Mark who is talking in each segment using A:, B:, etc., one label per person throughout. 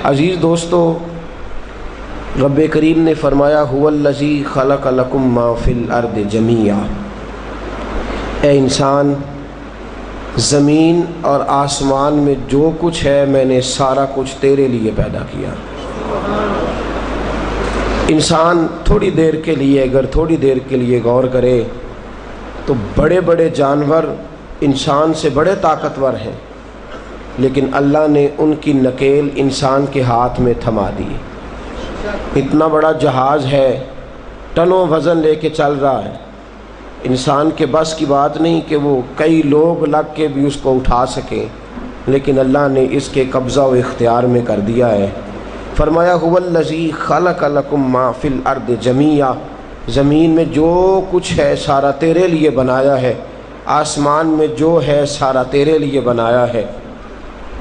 A: عزیز دوستو، رب کریم نے فرمایا هو الذی خلق لکم ما فی الارض جمیعا، اے انسان زمین اور آسمان میں جو کچھ ہے میں نے سارا کچھ تیرے لیے پیدا کیا۔ انسان تھوڑی دیر کے لیے اگر تھوڑی دیر کے لیے غور کرے تو بڑے بڑے جانور انسان سے بڑے طاقتور ہیں، لیکن اللہ نے ان کی نکیل انسان کے ہاتھ میں تھما دی۔ اتنا بڑا جہاز ہے، ٹنوں وزن لے کے چل رہا ہے، انسان کے بس کی بات نہیں کہ وہ کئی لوگ لگ کے بھی اس کو اٹھا سکیں، لیکن اللہ نے اس کے قبضہ و اختیار میں کر دیا ہے۔ فرمایا هو الذی خلق لکم ما فی الارض جمیعا، زمین میں جو کچھ ہے سارا تیرے لیے بنایا ہے، آسمان میں جو ہے سارا تیرے لیے بنایا ہے۔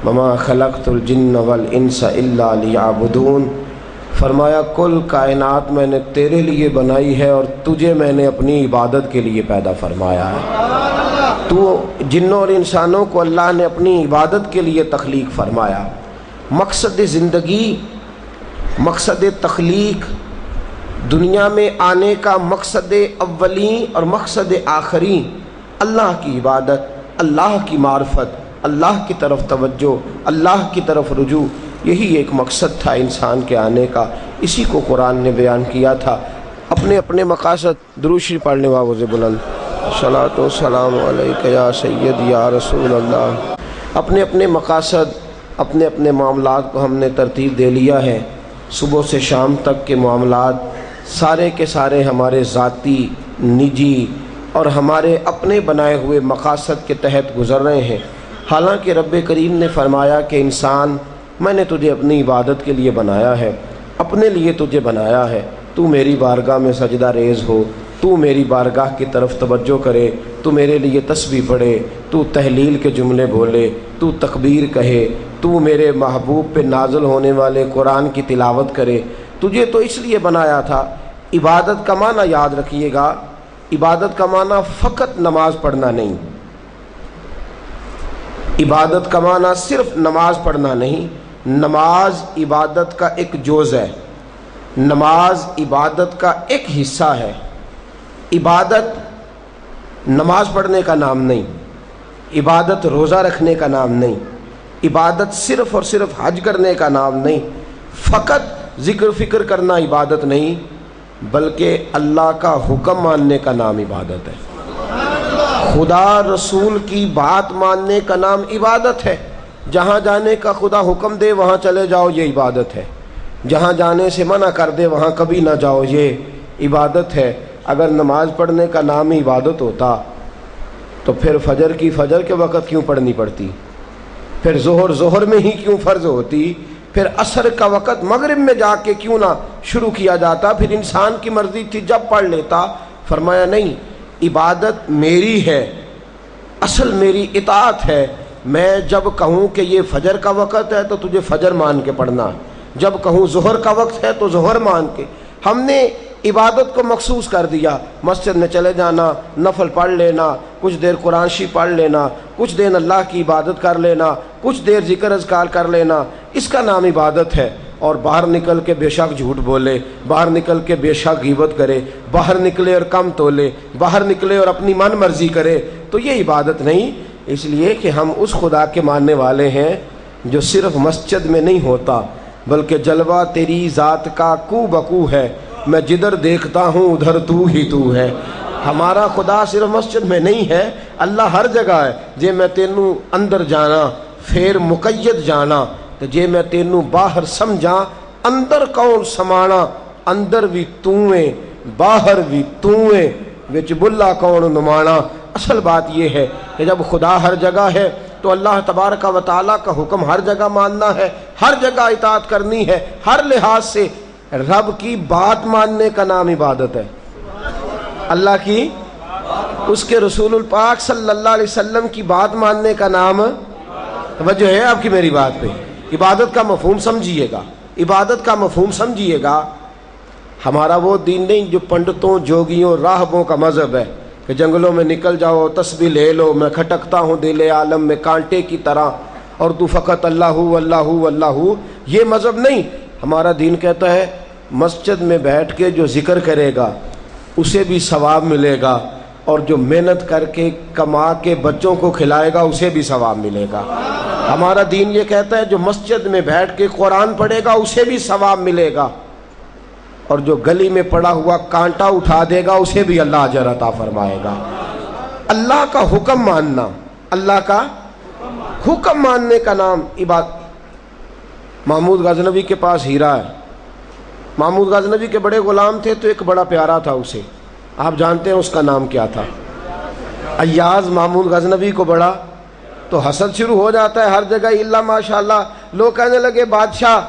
A: وما خلقت الجن والانس الا لیعبدون، فرمایا کل کائنات میں نے تیرے لیے بنائی ہے اور تجھے میں نے اپنی عبادت کے لیے پیدا فرمایا ہے۔ تو جنوں اور انسانوں کو اللہ نے اپنی عبادت کے لیے تخلیق فرمایا۔ مقصد زندگی، مقصد تخلیق، دنیا میں آنے کا مقصد اولین اور مقصد آخری اللہ کی عبادت، اللہ کی معرفت، اللہ کی طرف توجہ، اللہ کی طرف رجوع، یہی ایک مقصد تھا انسان کے آنے کا۔ اسی کو قرآن نے بیان کیا تھا۔ اپنے اپنے مقاصد، درود شریف پڑھنے والے بلند صلاۃ و سلام علیک یا سید یا رسول اللہ۔ اپنے اپنے مقاصد، اپنے اپنے معاملات کو ہم نے ترتیب دے لیا ہے۔ صبح سے شام تک کے معاملات سارے کے سارے ہمارے ذاتی، نجی اور ہمارے اپنے بنائے ہوئے مقاصد کے تحت گزر رہے ہیں، حالانکہ رب کریم نے فرمایا کہ انسان میں نے تجھے اپنی عبادت کے لیے بنایا ہے، اپنے لیے تجھے بنایا ہے، تو میری بارگاہ میں سجدہ ریز ہو، تو میری بارگاہ کی طرف توجہ کرے، تو میرے لیے تسبیح پڑھے، تو تحلیل کے جملے بولے، تو تکبیر کہے، تو میرے محبوب پہ نازل ہونے والے قرآن کی تلاوت کرے۔ تجھے تو اس لیے بنایا تھا۔ عبادت کا معنی یاد رکھیے گا، عبادت کا معنی فقط نماز پڑھنا نہیں، عبادت کا معنی صرف نماز پڑھنا نہیں، نماز عبادت کا ایک جز ہے، نماز عبادت کا ایک حصہ ہے۔ عبادت نماز پڑھنے کا نام نہیں، عبادت روزہ رکھنے کا نام نہیں، عبادت صرف اور صرف حج کرنے کا نام نہیں، فقط ذکر فکر کرنا عبادت نہیں، بلکہ اللہ کا حکم ماننے کا نام عبادت ہے۔ خدا رسول کی بات ماننے کا نام عبادت ہے۔ جہاں جانے کا خدا حکم دے وہاں چلے جاؤ، یہ عبادت ہے۔ جہاں جانے سے منع کر دے وہاں کبھی نہ جاؤ، یہ عبادت ہے۔ اگر نماز پڑھنے کا نام ہی عبادت ہوتا تو پھر فجر کی فجر کے وقت کیوں پڑھنی پڑتی، پھر ظہر میں ہی کیوں فرض ہوتی، پھر عصر کا وقت مغرب میں جا کے کیوں نہ شروع کیا جاتا، پھر انسان کی مرضی تھی جب پڑھ لیتا۔ فرمایا نہیں، عبادت میری ہے، اصل میری اطاعت ہے۔ میں جب کہوں کہ یہ فجر کا وقت ہے تو تجھے فجر مان کے پڑھنا، جب کہوں ظہر کا وقت ہے تو ظہر مان کے۔ ہم نے عبادت کو مخصوص کر دیا، مسجد میں چلے جانا، نفل پڑھ لینا، کچھ دیر قرآن شریف پڑھ لینا، کچھ دیر اللہ کی عبادت کر لینا، کچھ دیر ذکر اذکار کر لینا، اس کا نام عبادت ہے۔ اور باہر نکل کے بے شک جھوٹ بولے، باہر نکل کے بے شک غیبت کرے، باہر نکلے اور کم تولے، باہر نکلے اور اپنی من مرضی کرے، تو یہ عبادت نہیں۔ اس لیے کہ ہم اس خدا کے ماننے والے ہیں جو صرف مسجد میں نہیں ہوتا، بلکہ جلوہ تیری ذات کا کو بکو ہے، میں جدھر دیکھتا ہوں ادھر تو ہی تو ہے۔ ہمارا خدا صرف مسجد میں نہیں ہے، اللہ ہر جگہ ہے۔ جے میں تینوں اندر جانا پھر مقید جانا، تو جے میں تینوں باہر سمجھا اندر کون سمانا، اندر بھی تویں باہر بھی تویں وچ بلا کون نمانا۔ اصل بات یہ ہے کہ جب خدا ہر جگہ ہے تو اللہ تبارک و تعالیٰ کا حکم ہر جگہ ماننا ہے، ہر جگہ اطاعت کرنی ہے، ہر لحاظ سے۔ رب کی بات ماننے کا نام عبادت ہے، اللہ کی، اس کے رسول الپاک صلی اللہ علیہ وسلم کی بات ماننے کا نام، توجہ ہے آپ کی میری بات پہ؟ عبادت کا مفہوم سمجھیے گا، عبادت کا مفہوم سمجھیے گا۔ ہمارا وہ دین نہیں جو پنڈتوں، جوگیوں، راہبوں کا مذہب ہے کہ جنگلوں میں نکل جاؤ، تسبیح لے لو، میں کھٹکتا ہوں دل عالم میں کانٹے کی طرح، اور تو فقط اللہ اللہ اللہ، یہ مذہب نہیں۔ ہمارا دین کہتا ہے مسجد میں بیٹھ کے جو ذکر کرے گا اسے بھی ثواب ملے گا، اور جو محنت کر کے کما کے بچوں کو کھلائے گا اسے بھی ثواب ملے گا۔ ہمارا دین یہ کہتا ہے جو مسجد میں بیٹھ کے قرآن پڑھے گا اسے بھی ثواب ملے گا، اور جو گلی میں پڑا ہوا کانٹا اٹھا دے گا اسے بھی اللہ اجر عطا فرمائے گا۔ اللہ کا حکم ماننا، اللہ کا حکم ماننے کا نام عبادت۔ محمود غزنوی کے پاس ہیرا ہے، محمود غزنوی کے بڑے غلام تھے تو ایک بڑا پیارا تھا اسے، آپ جانتے ہیں اس کا نام کیا تھا؟ ایاز محمود غزنوی کو بڑا تو حسد شروع ہو جاتا ہے ہر جگہ، اللہ ماشاءاللہ، لوگ کہنے لگے بادشاہ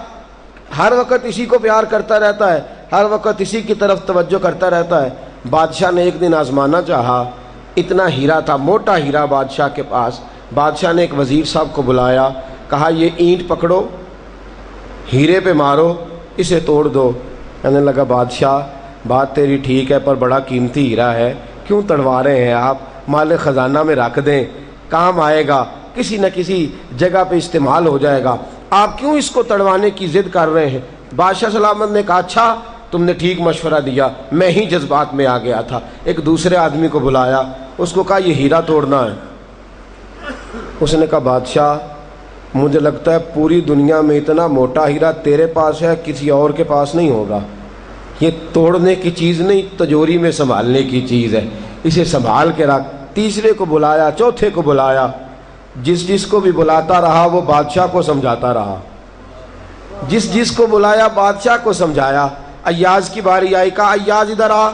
A: ہر وقت اسی کو پیار کرتا رہتا ہے، ہر وقت اسی کی طرف توجہ کرتا رہتا ہے۔ بادشاہ نے ایک دن آزمانا چاہا، اتنا ہیرا تھا، موٹا ہیرا بادشاہ کے پاس۔ بادشاہ نے ایک وزیر صاحب کو بلایا، کہا یہ اینٹ پکڑو، ہیرے پہ مارو، اسے توڑ دو۔ کہنے لگا بادشاہ بات تیری ٹھیک ہے پر بڑا قیمتی ہیرا ہے، کیوں تڑوا رہے ہیں آپ؟ مال خزانہ میں رکھ دیں، کام آئے گا، کسی نہ کسی جگہ پہ استعمال ہو جائے گا، آپ کیوں اس کو تڑوانے کی ضد کر رہے ہیں؟ بادشاہ سلامت نے کہا اچھا تم نے ٹھیک مشورہ دیا، میں ہی جذبات میں آ گیا تھا۔ ایک دوسرے آدمی کو بلایا، اس کو کہا یہ ہیرا توڑنا ہے۔ اس نے کہا بادشاہ مجھے لگتا ہے پوری دنیا میں اتنا موٹا ہیرا تیرے پاس ہے، کسی اور کے پاس نہیں ہوگا، یہ توڑنے کی چیز نہیں، تجوری میں سنبھالنے کی چیز ہے، اسے سنبھال کے رکھ۔ تیسرے کو بلایا، چوتھے کو بلایا، جس کو بھی بلاتا رہا وہ بادشاہ کو سمجھاتا رہا، جس کو بلایا بادشاہ کو سمجھایا۔ ایاز کی باری آئی، کہا ایاز ادھر آ،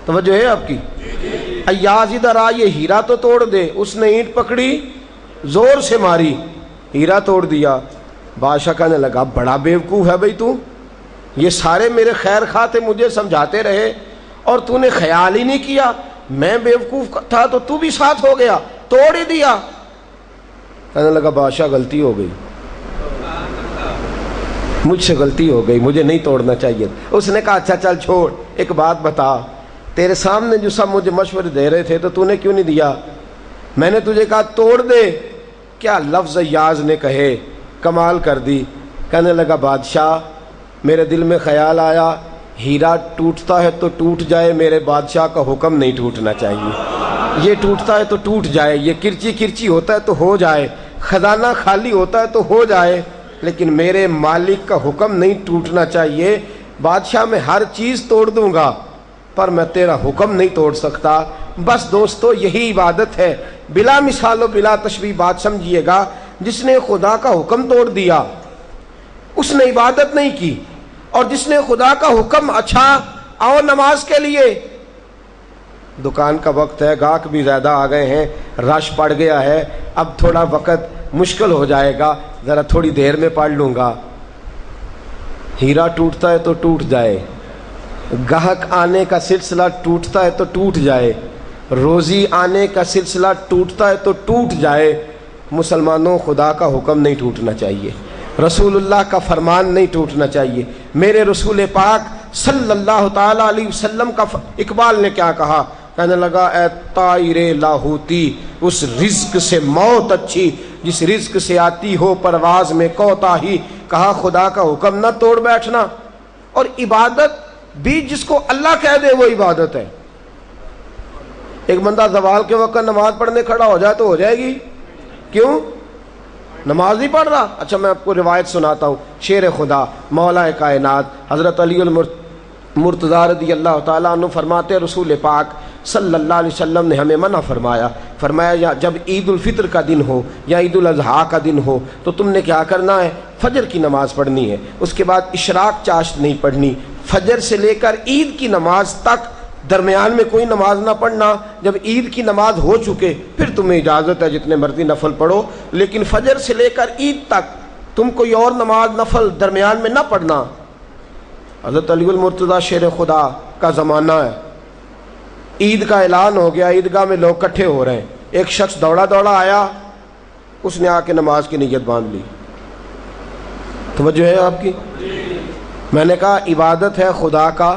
A: توجہ ہے آپ کی؟ ایاز ادھر آ، یہ ہیرا تو توڑ دے۔ اس نے اینٹ پکڑی، زور سے ماری، ہیرا توڑ دیا۔ بادشاہ کہنے لگا بڑا بیوقوف ہے بھئی تو، یہ سارے میرے خیر خواہ تھے، مجھے سمجھاتے رہے اور تو نے خیال ہی نہیں کیا، میں بیوقوف تھا تو تو بھی ساتھ ہو گیا، توڑ ہی دیا۔ کہنے لگا بادشاہ غلطی ہو گئی، مجھ سے غلطی ہو گئی، مجھے نہیں توڑنا چاہیے۔ اس نے کہا اچھا چل چھوڑ، ایک بات بتا، تیرے سامنے جو سب مجھے مشورے دے رہے تھے تو نے کیوں نہیں دیا؟ میں نے تجھے کہا توڑ دے، کیا لفظ ایاز نے کہے، کمال کر دی۔ کہنے لگا بادشاہ میرے دل میں خیال آیا ہیرا ٹوٹتا ہے تو ٹوٹ جائے، میرے بادشاہ کا حکم نہیں ٹوٹنا چاہیے، یہ ٹوٹتا ہے تو ٹوٹ جائے، یہ کرچی کرچی ہوتا ہے تو ہو جائے، خزانہ خالی ہوتا ہے تو ہو جائے، لیکن میرے مالک کا حکم نہیں ٹوٹنا چاہیے۔ بادشاہ میں ہر چیز توڑ دوں گا پر میں تیرا حکم نہیں توڑ سکتا۔ بس دوستو یہی عبادت ہے، بلا مثال و بلا تشبیہ بات سمجھیے گا۔ جس نے خدا کا حکم توڑ دیا اس نے عبادت نہیں کی، اور جس نے خدا کا حکم اچھا آؤ نماز کے لیے، دکان کا وقت ہے، گاہک بھی زیادہ آ گئے ہیں، رش پڑ گیا ہے، اب تھوڑا وقت مشکل ہو جائے گا، ذرا تھوڑی دیر میں پڑھ لوں گا۔ ہیرا ٹوٹتا ہے تو ٹوٹ جائے، گاہک آنے کا سلسلہ ٹوٹتا ہے تو ٹوٹ جائے، روزی آنے کا سلسلہ ٹوٹتا ہے تو ٹوٹ جائے، مسلمانوں خدا کا حکم نہیں ٹوٹنا چاہیے، رسول اللہ کا فرمان نہیں ٹوٹنا چاہیے۔ میرے رسول پاک صلی اللہ تعالی علیہ وسلم کا اقبال نے کیا کہا؟ کہنے لگا اے طائر لاہوتی، اس رزق سے موت اچھی جس رزق سے آتی ہو پرواز میں کوتاہی۔ کہا خدا کا حکم نہ توڑ بیٹھنا، اور عبادت بھی جس کو اللہ کہہ دے وہ عبادت ہے۔ ایک بندہ زوال کے وقت نماز پڑھنے کھڑا ہو جائے تو ہو جائے گی، کیوں؟ نماز نہیں پڑھ رہا۔ اچھا میں آپ کو روایت سناتا ہوں، شیر خدا مولا کائنات حضرت علی المرتضیٰ رضی اللہ تعالیٰ عنہ فرماتے رسول پاک صلی اللہ علیہ وسلم نے ہمیں منع فرمایا جب عید الفطر کا دن ہو یا عید الاضحیٰ کا دن ہو تو تم نے کیا کرنا ہے؟ فجر کی نماز پڑھنی ہے، اس کے بعد اشراق چاشت نہیں پڑھنی، فجر سے لے کر عید کی نماز تک درمیان میں کوئی نماز نہ پڑھنا۔ جب عید کی نماز ہو چکے پھر تمہیں اجازت ہے جتنے مرضی نفل پڑھو، لیکن فجر سے لے کر عید تک تم کوئی اور نماز نفل درمیان میں نہ پڑھنا۔ حضرت علی المرتضیٰ شیر خدا کا زمانہ ہے، عید کا اعلان ہو گیا، عیدگاہ میں لوگ اکٹھے ہو رہے ہیں، ایک شخص دوڑا آیا، اس نے آ کے نماز کی نیت باندھ لی۔ توجہ ہے آپ کی؟ میں نے کہا عبادت ہے خدا کا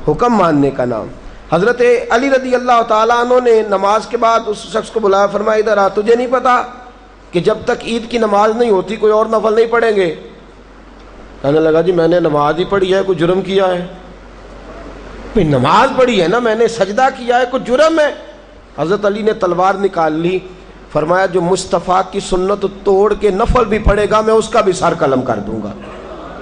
A: حکم ماننے کا نام۔ حضرت علی رضی اللہ تعالیٰ عنہ نے نماز کے بعد اس شخص کو بلایا، فرمایا ادھر آ، تجھے نہیں پتا کہ جب تک عید کی نماز نہیں ہوتی کوئی اور نفل نہیں پڑھیں گے؟ کہنے لگا جی میں نے نماز ہی پڑھی ہے، کوئی جرم کیا ہے؟ بھئی نماز پڑھی ہے نا، میں نے سجدہ کیا ہے، کوئی جرم ہے؟ حضرت علی نے تلوار نکال لی، فرمایا جو مصطفیٰ کی سنت توڑ کے نفل بھی پڑھے گا میں اس کا بھی سر قلم کر دوں گا،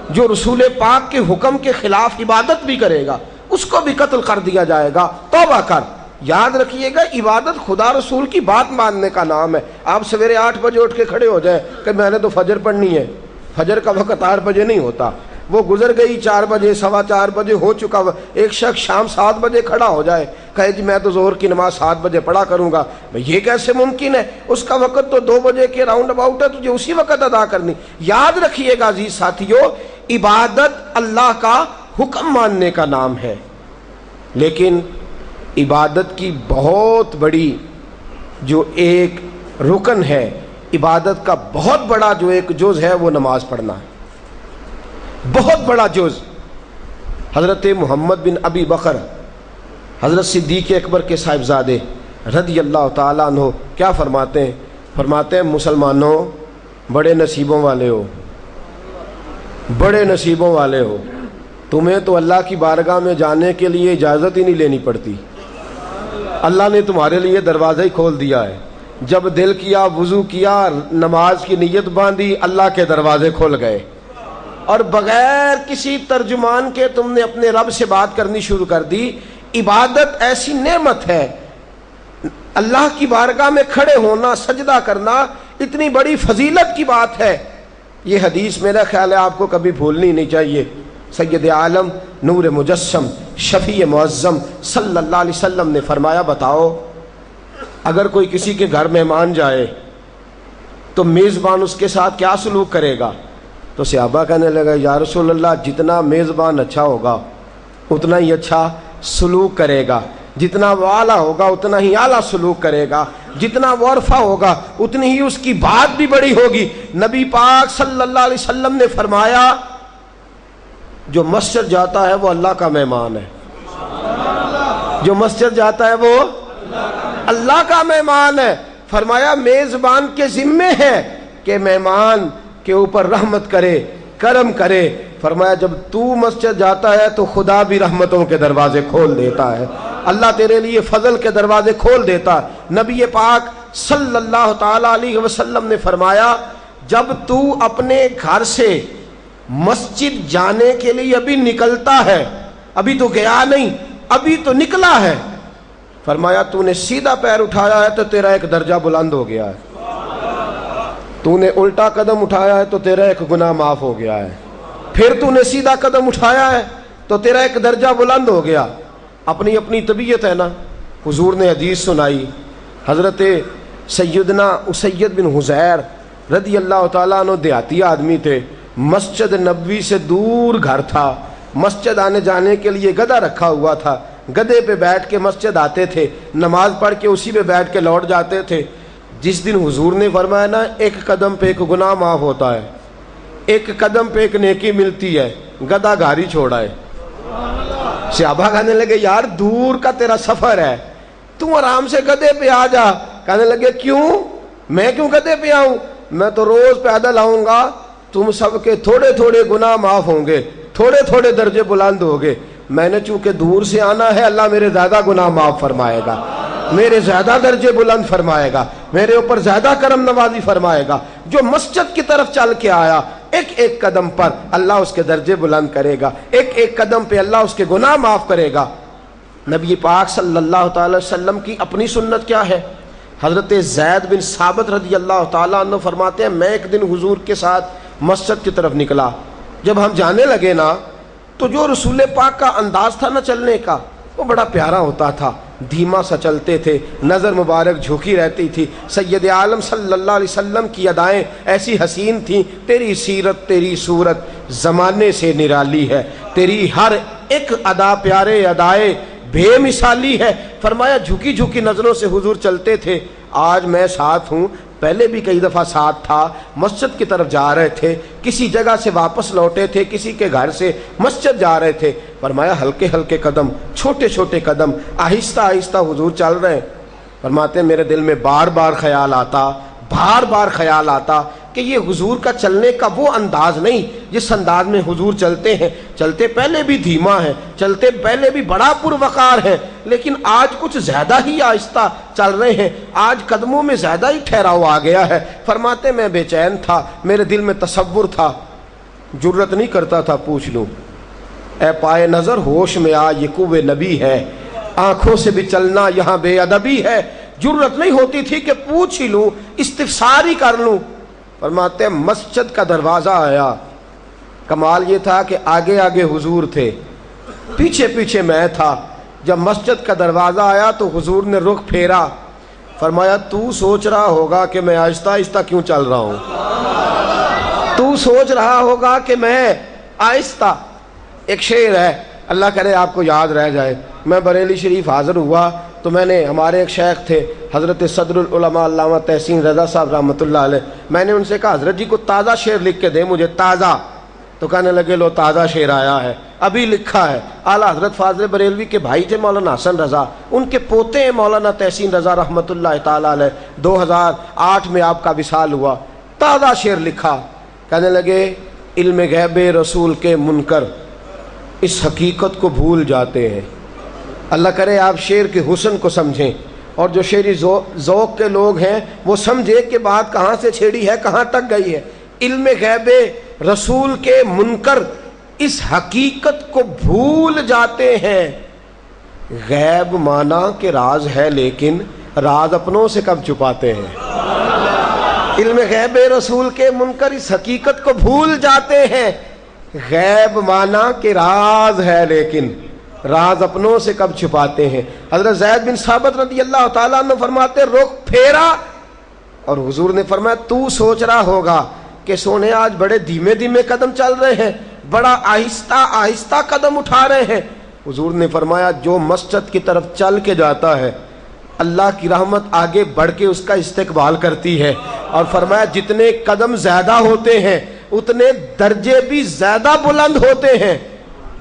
A: جو رسول پاک کے حکم کے خلاف عبادت بھی کرے گا اس کو بھی قتل کر دیا جائے گا۔ توبہ کر۔ یاد رکھیے گا عبادت خدا رسول کی بات ماننے کا نام ہے۔ آپ سویرے 8 بجے اٹھ کے کھڑے ہو جائیں کہ میں نے تو فجر پڑھنی ہے، فجر کا وقت 8 بجے نہیں ہوتا، وہ گزر گئی 4 بجے، 4:15 بجے ہو چکا۔ ایک شخص شام 7 بجے کھڑا ہو جائے کہے جی میں تو ظہر کی نماز 7 بجے پڑھا کروں گا، یہ کیسے ممکن ہے؟ اس کا وقت تو 2 بجے کے راؤنڈ اباؤٹ ہے، تجھے اسی وقت ادا کرنی۔ یاد رکھیے گا عزیز ساتھیو، عبادت اللہ کا حکم ماننے کا نام ہے، لیکن عبادت کی بہت بڑی جو ایک رکن ہے، عبادت کا بہت بڑا جو ایک جز ہے وہ نماز پڑھنا ہے، بہت بڑا جز۔ حضرت محمد بن ابی بکر حضرت صدیق اکبر کے صاحبزادے رضی اللہ تعالیٰ عنہ کیا فرماتے ہیں؟ فرماتے ہیں مسلمانوں بڑے نصیبوں والے ہو، بڑے نصیبوں والے ہو، تمہیں تو اللہ کی بارگاہ میں جانے کے لیے اجازت ہی نہیں لینی پڑتی، اللہ نے تمہارے لیے دروازہ ہی کھول دیا ہے۔ جب دل کیا، وضو کیا، نماز کی نیت باندھی، اللہ کے دروازے کھل گئے، اور بغیر کسی ترجمان کے تم نے اپنے رب سے بات کرنی شروع کر دی۔ عبادت ایسی نعمت ہے، اللہ کی بارگاہ میں کھڑے ہونا، سجدہ کرنا اتنی بڑی فضیلت کی بات ہے۔ یہ حدیث میرا خیال ہے آپ کو کبھی بھولنی نہیں چاہیے۔ سید عالم نور مجسم شفیع معظم صلی اللہ علیہ وسلم نے فرمایا بتاؤ اگر کوئی کسی کے گھر مہمان جائے تو میزبان اس کے ساتھ کیا سلوک کرے گا؟ تو صحابہ کہنے لگا یا رسول اللہ جتنا میزبان اچھا ہوگا اتنا ہی اچھا سلوک کرے گا، جتنا وہ اعلیٰ ہوگا اتنا ہی اعلیٰ سلوک کرے گا، جتنا وہ عرفہ ہوگا اتنی ہی اس کی بات بھی بڑی ہوگی۔ نبی پاک صلی اللہ علیہ وسلم نے فرمایا جو مسجد جاتا ہے وہ اللہ کا مہمان ہے، جو مسجد جاتا ہے وہ اللہ کا مہمان ہے۔ فرمایا میزبان کے ذمے ہے کہ مہمان کے اوپر رحمت کرے، کرم کرے۔ فرمایا جب تو مسجد جاتا ہے تو خدا بھی رحمتوں کے دروازے کھول دیتا ہے، اللہ تیرے لیے فضل کے دروازے کھول دیتا ہے۔ نبی پاک صلی اللہ تعالی علیہ وسلم نے فرمایا جب تو اپنے گھر سے مسجد جانے کے لیے ابھی نکلتا ہے، ابھی تو گیا نہیں، ابھی تو نکلا ہے، فرمایا تو نے سیدھا پیر اٹھایا ہے تو تیرا ایک درجہ بلند ہو گیا ہے، تو نے الٹا قدم اٹھایا ہے تو تیرا ایک گناہ معاف ہو گیا ہے، پھر تو نے سیدھا قدم اٹھایا ہے تو تیرا ایک درجہ بلند ہو گیا۔ اپنی اپنی طبیعت ہے نا۔ حضور نے حدیث سنائی، حضرت سیدنا اسید بن حضیر رضی اللہ تعالیٰ عنہ دیہاتی آدمی تھے، مسجد نبوی سے دور گھر تھا، مسجد آنے جانے کے لیے گدھا رکھا ہوا تھا، گدھے پہ بیٹھ کے مسجد آتے تھے، نماز پڑھ کے اسی پہ بیٹھ کے لوٹ جاتے تھے۔ جس دن حضور نے فرمایا نا ایک قدم پہ ایک گناہ معاف ہوتا ہے، ایک قدم پہ ایک نیکی ملتی ہے، گدھا گھر ہی چھوڑا ہے۔ صحابہ کہنے لگے یار دور کا تیرا سفر ہے، تم آرام سے گدھے پہ آ جا۔ کہنے لگے کیوں؟ میں کیوں گدھے پہ آؤں؟ میں تو روز پیدل آؤں گا، تم سب کے تھوڑے تھوڑے گناہ معاف ہوں گے، تھوڑے تھوڑے درجے بلند ہوں گے۔ میں نے چونکہ دور سے آنا ہے، اللہ میرے زیادہ گناہ معاف فرمائے گا، میرے زیادہ درجے بلند فرمائے گا، میرے اوپر زیادہ کرم نوازی فرمائے گا۔ جو مسجد کی طرف چل کے آیا ایک ایک قدم پر اللہ اس کے درجے بلند کرے گا، ایک ایک قدم پہ اللہ اس کے گناہ معاف کرے گا۔ نبی پاک صلی اللہ تعالی وسلم کی اپنی سنت کیا ہے؟ حضرت زید بن ثابت رضی اللہ تعالیٰ عنہ فرماتے ہیں میں ایک دن حضور کے ساتھ مسجد کی طرف نکلا، جب ہم جانے لگے نا تو جو رسول پاک کا انداز تھا نا چلنے کا وہ بڑا پیارا ہوتا تھا، دھیما سا چلتے تھے، نظر مبارک جھکی رہتی تھی۔ سید عالم صلی اللہ علیہ وسلم کی ادائیں ایسی حسین تھیں، تیری سیرت تیری صورت زمانے سے نرالی ہے، تیری ہر ایک ادا پیارے ادائے بے مثالی ہے۔ فرمایا جھکی جھکی نظروں سے حضور چلتے تھے۔ آج میں ساتھ ہوں، پہلے بھی کئی دفعہ ساتھ تھا، مسجد کی طرف جا رہے تھے، کسی جگہ سے واپس لوٹے تھے، کسی کے گھر سے مسجد جا رہے تھے۔ فرمایا ہلکے ہلکے قدم، چھوٹے چھوٹے قدم، آہستہ آہستہ حضور چل رہے ہیں۔ فرماتے ہیں میرے دل میں بار بار خیال آتا بار بار خیال آتا کہ یہ حضور کا چلنے کا وہ انداز نہیں جس انداز میں حضور چلتے ہیں. چلتے پہلے بھی دھیما ہے، چلتے پہلے بھی بڑا پروقار ہے، لیکن آج کچھ زیادہ ہی آہستہ چل رہے ہیں، آج قدموں میں زیادہ ہی ٹھہراؤ آ گیا ہے. فرماتے میں بے چین تھا، میرے دل میں تصور تھا، جرت نہیں کرتا تھا پوچھ لوں اے پائے نظر ہوش میں آ یہ کوہ نبی ہے، آنکھوں سے بھی چلنا یہاں بے ادبی ہے. جرت نہیں ہوتی تھی کہ پوچھ ہی لوں، استفسار ہی کر لوں. فرماتے مسجد کا دروازہ آیا. کمال یہ تھا کہ آگے آگے حضور تھے، پیچھے پیچھے میں تھا. جب مسجد کا دروازہ آیا تو حضور نے رخ پھیرا، فرمایا تو سوچ رہا ہوگا کہ میں آہستہ آہستہ کیوں چل رہا ہوں، تو سوچ رہا ہوگا کہ میں آہستہ. ایک شعر ہے، اللہ کرے آپ کو یاد رہ جائے. میں بریلی شریف حاضر ہوا تو میں نے، ہمارے ایک شیخ تھے حضرت صدر العلماء علامہ تحسین رضا صاحب رحمۃ اللہ علیہ، میں نے ان سے کہا حضرت جی کو تازہ شعر لکھ کے دیں مجھے، تازہ. تو کہنے لگے لو تازہ شعر آیا ہے، ابھی لکھا ہے. اعلیٰ حضرت فاضل بریلوی کے بھائی تھے مولانا حسن رضا، ان کے پوتے ہیں مولانا تحسین رضا رحمۃ اللہ تعالیٰ علیہ. 2008 میں آپ کا وصال ہوا. تازہ شعر لکھا. کہنے لگے علم غیب رسول کے منکر اس حقیقت کو بھول جاتے ہیں. اللہ کرے آپ شعر کے حسن کو سمجھیں، اور جو شعری ذوق کے لوگ ہیں وہ سمجھے کہ بات کہاں سے چھیڑی ہے، کہاں تک گئی ہے. علم غیب رسول کے منکر اس حقیقت کو بھول جاتے ہیں. غیب مانا کہ راز ہے لیکن راز اپنوں سے کب چھپاتے ہیں. علم غیب رسول کے منکر اس حقیقت کو بھول جاتے ہیں. غیب مانا کہ راز ہے لیکن راز اپنوں سے کب چھپاتے ہیں. حضرت زید بن ثابت رضی اللہ تعالیٰ عنہ فرماتے رخ پھیرا اور حضور نے فرمایا تو سوچ رہا ہوگا کہ سونے آج بڑے دھیمے دھیمے قدم چل رہے ہیں، بڑا آہستہ آہستہ قدم اٹھا رہے ہیں. حضور نے فرمایا جو مسجد کی طرف چل کے جاتا ہے اللہ کی رحمت آگے بڑھ کے اس کا استقبال کرتی ہے. اور فرمایا جتنے قدم زیادہ ہوتے ہیں اتنے درجے بھی زیادہ بلند ہوتے ہیں.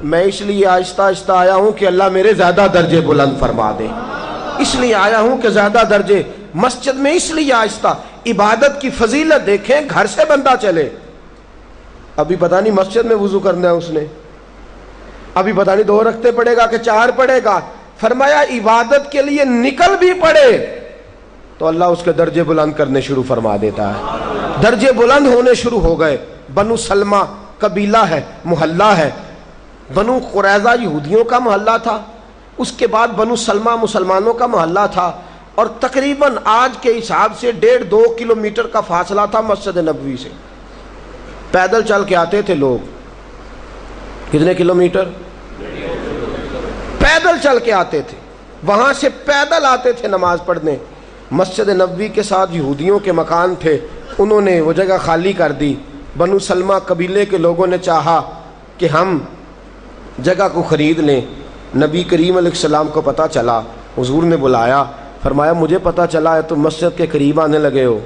A: میں اس لیے آہستہ آہستہ آیا ہوں کہ اللہ میرے زیادہ درجے بلند فرما دے. اس لیے آیا ہوں کہ زیادہ درجے. مسجد میں اس لیے آہستہ. عبادت کی فضیلت دیکھیں، گھر سے بندہ چلے، ابھی پتہ نہیں مسجد میں وضو کرنا ہے اس نے، ابھی پتہ نہیں 2 رکعتیں پڑھے گا کہ 4 پڑھے گا. فرمایا عبادت کے لیے نکل بھی پڑے تو اللہ اس کے درجے بلند کرنے شروع فرما دیتا ہے. درجے بلند ہونے شروع ہو گئے. بنو سلمہ قبیلہ ہے، محلہ ہے. بنو قریظہ یہودیوں کا محلہ تھا، اس کے بعد بنو سلمہ مسلمانوں کا محلہ تھا، اور تقریباً آج کے حساب سے 1.5-2 کلومیٹر کا فاصلہ تھا مسجد نبوی سے. پیدل چل کے آتے تھے لوگ. کتنے کلومیٹر؟ پیدل چل کے آتے تھے. وہاں سے پیدل آتے تھے نماز پڑھنے. مسجد نبوی کے ساتھ یہودیوں کے مکان تھے، انہوں نے وہ جگہ خالی کر دی. بنو سلمہ قبیلے کے لوگوں نے چاہا کہ ہم جگہ کو خرید لیں. نبی کریم علیہ السلام کو پتہ چلا، حضور نے بلایا، فرمایا مجھے پتہ چلا ہے تم مسجد کے قریب آنے لگے ہو.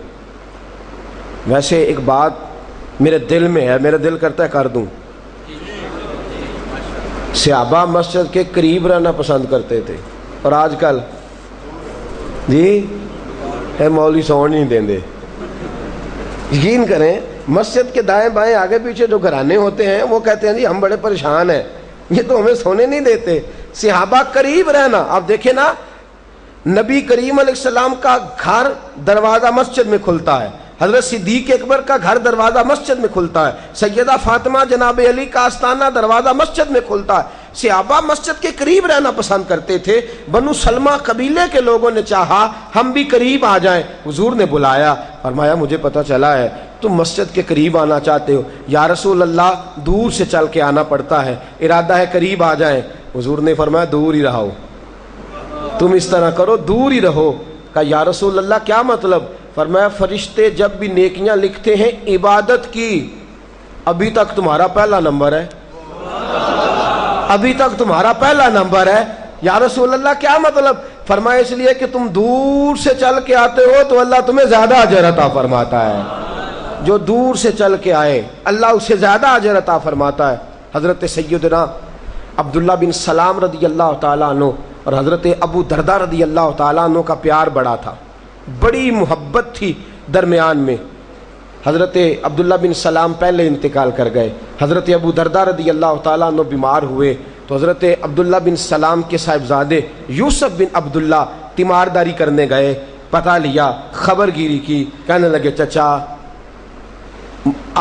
A: ویسے ایک بات میرے دل میں ہے، میرا دل کرتا ہے کر دوں. صحابہ مسجد کے قریب رہنا پسند کرتے تھے، اور آج کل جی اے مولوی سون نہیں دیں دے. یقین کریں مسجد کے دائیں بائیں آگے پیچھے جو گھرانے ہوتے ہیں وہ کہتے ہیں جی ہم بڑے پریشان ہیں، یہ تو ہمیں سونے نہیں دیتے. صحابہ قریب رہنا. اب دیکھیں نا، نبی کریم علیہ السلام کا گھر دروازہ مسجد میں کھلتا ہے، حضرت صدیق اکبر کا گھر دروازہ مسجد میں کھلتا ہے، سیدہ فاطمہ جناب علی کا آستانہ دروازہ مسجد میں کھلتا ہے. صحابہ مسجد کے قریب رہنا پسند کرتے تھے. بنو سلمہ قبیلے کے لوگوں نے چاہا ہم بھی قریب آ جائیں. حضور نے بلایا، فرمایا مجھے پتہ چلا ہے تم مسجد کے قریب آنا چاہتے ہو. یا رسول اللہ دور سے چل کے آنا پڑتا ہے، ارادہ ہے قریب آ جائیں. حضور نے فرمایا دور ہی رہو، تم اس طرح کرو دور ہی رہو. کہا یا رسول اللہ کیا مطلب؟ فرمایا فرشتے جب بھی نیکیاں لکھتے ہیں عبادت کی، ابھی تک تمہارا پہلا نمبر ہے، ابھی تک تمہارا پہلا نمبر ہے. یا رسول اللہ کیا مطلب؟ فرمایا اس لیے کہ تم دور سے چل کے آتے ہو تو اللہ تمہیں زیادہ اجر عطا فرماتا ہے. جو دور سے چل کے آئے اللہ اسے زیادہ اجر عطا فرماتا ہے. حضرت سیدنا عبداللہ بن سلام رضی اللہ تعالیٰ عنہ اور حضرت ابو دردہ رضی اللہ تعالیٰ عنہ کا پیار بڑا تھا، بڑی محبت تھی درمیان میں حضرت عبداللہ بن سلام پہلے انتقال کر گئے، حضرت ابو درداء رضی اللہ تعالیٰ عنہ بیمار ہوئے تو حضرت عبداللہ بن سلام کے صاحبزادے یوسف بن عبداللہ تیمارداری کرنے گئے، پتہ لیا، خبر گیری کی، کہنے لگے چچا